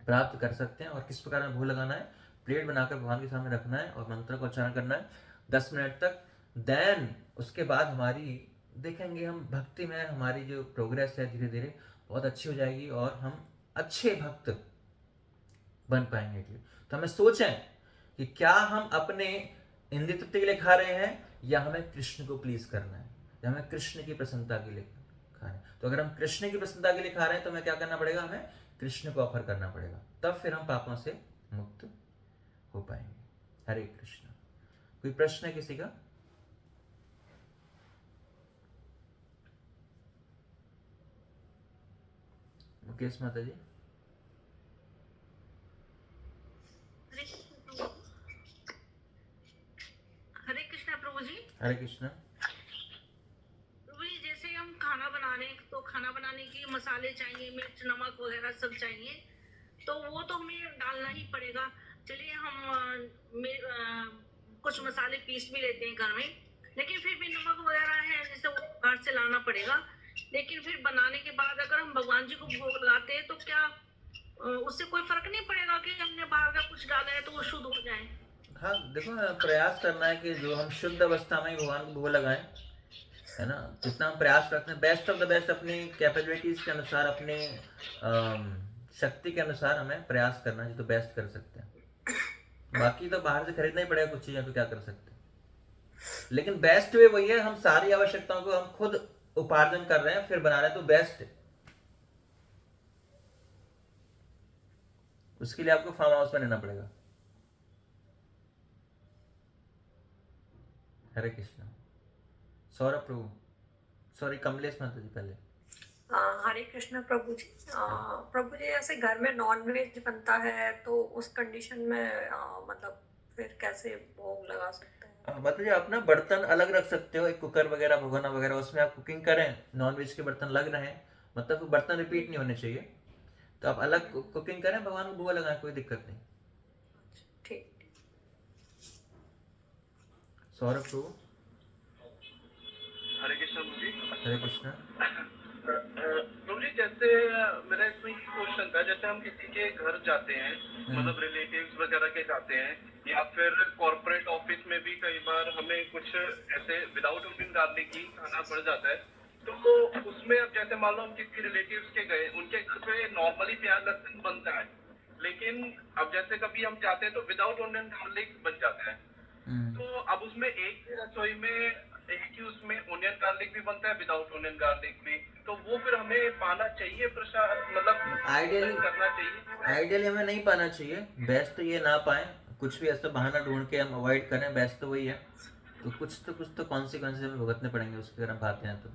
प्राप्त कर सकते हैं। और किस प्रकार में भोग लगाना है, प्लेट बनाकर भगवान के सामने रखना है और मंत्र को उच्चारण करना है 10 मिनट तक। देन उसके बाद हमारी देखेंगे हम भक्ति में हमारी जो प्रोग्रेस है धीरे धीरे बहुत अच्छी हो जाएगी और हम अच्छे भक्त बन पाएंगे। तो हमें सोचें कि क्या हम अपने इंद्रिय तृप्ति के लिए खा रहे हैं या हमें कृष्ण को प्लीज करना है, या हमें कृष्ण की प्रसन्नता के लिए खा रहे हैं। तो अगर हम कृष्ण की प्रसन्नता के लिए खा रहे हैं तो हमें क्या करना पड़ेगा, हमें कृष्ण को ऑफर करना पड़ेगा, तब फिर हम पापों से मुक्त हो पाएंगे। हरे कृष्ण। कोई प्रश्न है किसी का? मुकेश माता जी। हरे कृष्णा प्रभु जी। हरे कृष्ण। प्रभु जी, जैसे हम खाना बनाने के मसाले चाहिए, मिर्च नमक वगैरह सब चाहिए, तो वो तो हमें डालना ही पड़ेगा। चलिए हम कुछ मसाले पीस भी लेते हैं घर में, लेकिन फिर भी नमक वगैरह है जैसे वो बाहर से लाना पड़ेगा। लेकिन फिर बनाने के बाद अगर हम भगवान जी को भोग लगाते हैं तो क्या उससे कोई फर्क नहीं पड़ेगा कि हमने बाहर का कुछ डाला है तो वो शुद्ध हो जाए? हाँ देखो, प्रयास करना है कि जो हम शुद्ध अवस्था में भगवान को भोग लगाएं, है ना। जितना हम प्रयास करते हैं बेस्ट ऑफ द बेस्ट, अपनी कैपेबिलिटीज के अनुसार, अपने शक्ति के अनुसार हमें प्रयास करना है, जो तो बेस्ट कर सकते हैं। बाकी तो बाहर से खरीदना ही पड़ेगा कुछ चीजें, तो क्या कर सकते हैं। लेकिन बेस्ट वे वही है, हम सारी आवश्यकताओं को हम खुद उपार्जन कर रहे हैं फिर बना रहे हैं, तो बेस्ट। उसके लिए आपको फार्म हाउस में रहना पड़ेगा। हरे कृष्ण। सौरभ प्रभु, सॉरी कमलेश माता जी पहले। हरे कृष्ण प्रभु जी। प्रभु जी, जैसे घर में नॉन वेज बनता है तो उस कंडीशन में मतलब फिर कैसे भोग लगा सकते हैं? मतलब आप ना बर्तन अलग रख सकते हो, एक कुकर वगैरह भगोना वगैरह, उसमें आप कुकिंग करें, नॉन वेज के बर्तन लग रहे हैं, मतलब बर्तन रिपीट नहीं होने चाहिए, तो आप अलग कुकिंग करें, भगवान को भोग लगाएं, कोई दिक्कत नहीं। ठीक। सौरभ प्रभु। हरे कृष्ण प्रभु जी। हरे कृष्ण। प्रभु जी, जैसे मेरा इसमें ये क्वेश्चन था, जैसे हम किसी के घर जाते हैं, मतलब रिलेटिव्स वगैरह के जाते हैं, या फिर कॉर्पोरेट ऑफिस में भी कई बार हमें कुछ ऐसे विदाउट ऑनियन गार्लिक ही खाना पड़ जाता है, तो उसमें अब जैसे मान लो हम किसी रिलेटिव्स के गए, उनके घर पे नॉर्मली प्याज लहसुन बनता है, लेकिन अब जैसे कभी हम जाते हैं तो विदाउट ऑनियन गार्लिक बन जाता है, तो अब उसमें एक ही रसोई में एक ही उसमें ऑनियन गार्लिक भी बनता है, विदाउट ऑनियन गार्लिक भी, तो वो फिर हमें पाना चाहिए प्रसाद, मतलब आइडियली करना चाहिए? आइडियली हमें नहीं पाना चाहिए, बेस्ट तो ये ना पाए, कुछ भी ऐसा बहाना ढूंढ के हम अवॉइड करें, बेस्ट तो वही है। तो कुछ तो कॉन्सिक्वेंसेस हमें भुगतने पड़ेंगे उसके, अगर हम पाते हैं तो।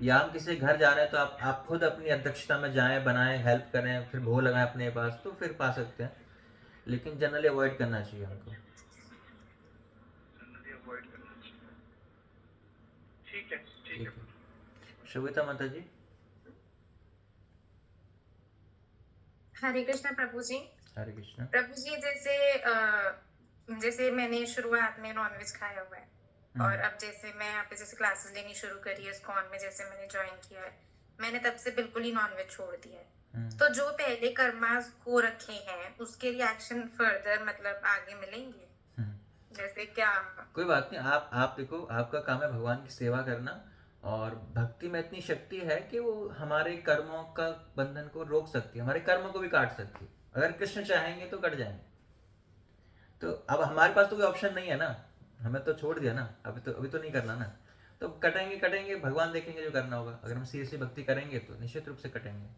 या हम किसी घर जा रहे हैं तो आप खुद अपनी अध्यक्षता में जाएं, बनाएं, हेल्प करें, फिर भोग लगाएं अपने पास, तो फिर पा सकते हैं, लेकिन जनरली अवॉइड करना चाहिए हमको। अवॉइड करना चाहिए। ठीक है, ठीक ठीक है। है। शुभिता माता जी। हरे कृष्ण प्रभु जी। हरे कृष्ण। प्रभु जी, जैसे मैंने शुरुआत में नॉनवेज खाया हुआ है, और अब जैसे मैं यहाँ पे जैसे क्लासेस लेनी शुरू करी है इस्कॉन में, जैसे मैंने ज्वाइन किया है, मैंने तब से बिल्कुल ही नॉनवेज छोड़ दिया है। तो जो पहले कर्मास हो रखे हैं उसके रिएक्शन फर्दर मतलब आगे मिलेंगे? जैसे क्या? कोई बात नहीं, आप देखो, आपका काम है भगवान की सेवा करना, और भक्ति में इतनी शक्ति है कि वो हमारे कर्मों का बंधन को रोक सकती है, हमारे कर्मों को भी काट सकती है, अगर कृष्ण चाहेंगे तो कट जाएंगे। तो अब हमारे पास तो कोई ऑप्शन नहीं है ना, हमें तो छोड़ दिया ना, अभी तो नहीं करना ना, तो कटेंगे, भगवान देखेंगे जो करना होगा, अगर हम सीरियसली भक्ति करेंगे तो निश्चित रूप से कटेंगे।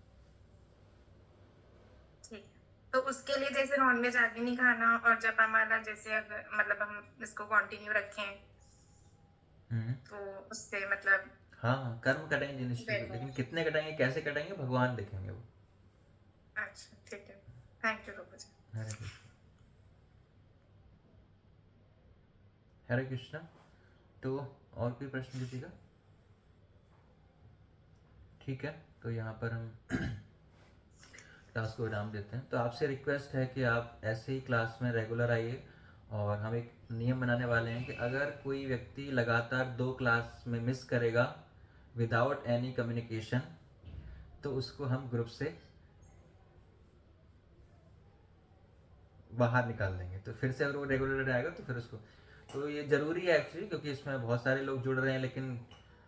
ठीक है, तो उसके लिए जैसे नॉनवेज आगे नहीं खाना, और जब हमारा जैसे अगर मतलब हम इसको कंटिन्यू रखें तो उससे मतलब हाँ, कर्म कटेंगे निश्चित रूप, लेकिन कितने कटेंगे, कैसे कटेंगे, भगवान देखेंगे वो। अच्छा, ठीक है। थैंक यू प्रभु जी। हरे कृष्ण। हरे कृष्ण। तो और कोई प्रश्न किसी का? ठीक है, तो यहाँ पर हम क्लास को विराम देते हैं। तो आपसे रिक्वेस्ट है कि आप ऐसे ही क्लास में रेगुलर आइए, और हम एक नियम बनाने वाले हैं कि अगर कोई व्यक्ति लगातार 2 क्लास में मिस करेगा विदाउट एनी कम्युनिकेशन, तो उसको हम ग्रुप से बाहर निकाल देंगे। तो फिर से अगर वो रेगुलर आएगा तो फिर उसको, तो ये ज़रूरी है एक्चुअली, क्योंकि इसमें बहुत सारे लोग जुड़ रहे हैं, लेकिन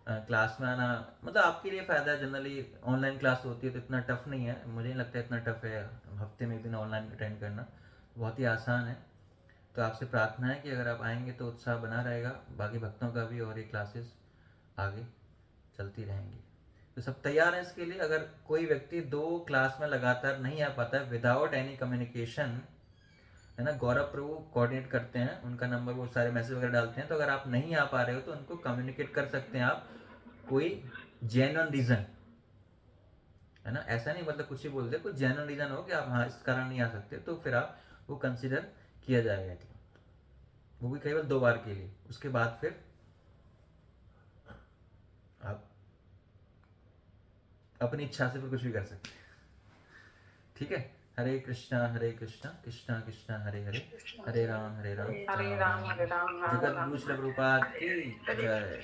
क्लास में आना मतलब आपके लिए फ़ायदा है। जनरली ऑनलाइन क्लास होती है तो इतना टफ नहीं है, मुझे नहीं लगता इतना टफ है हफ्ते में 1 दिन ऑनलाइन अटेंड करना, बहुत ही आसान है। तो आपसे प्रार्थना है कि अगर आप आएंगे तो उत्साह बना रहेगा, बाकी भक्तों का भी, और ये क्लासेस आगे चलती रहेंगी। तो सब तैयार हैं इसके लिए? अगर कोई व्यक्ति 2 क्लास में लगातार नहीं आ पाता है विदाउट एनी कम्युनिकेशन, है ना, गौरव प्रभु कोऑर्डिनेट करते हैं, उनका नंबर वो सारे मैसेज वगैरह डालते हैं, तो अगर आप नहीं आ पा रहे हो तो उनको कम्युनिकेट कर सकते हैं आप, कोई जेन्युइन रीज़न, है ना, ऐसा नहीं मतलब कुछ ही बोल दे, कोई जेन्युइन रीज़न हो कि आप हाँ इस कारण नहीं आ सकते, तो फिर आप वो कंसिडर किया जाएगा, वो भी केवल 2 बार के लिए। उसके बाद फिर आप अपनी इच्छा से फिर कुछ भी कर सकते हैं, ठीक है। हरे कृष्णा कृष्णा कृष्णा हरे हरे, हरे राम राम हरे राम हरे राम, जगत गुरु श्री प्रभुपाद की जय।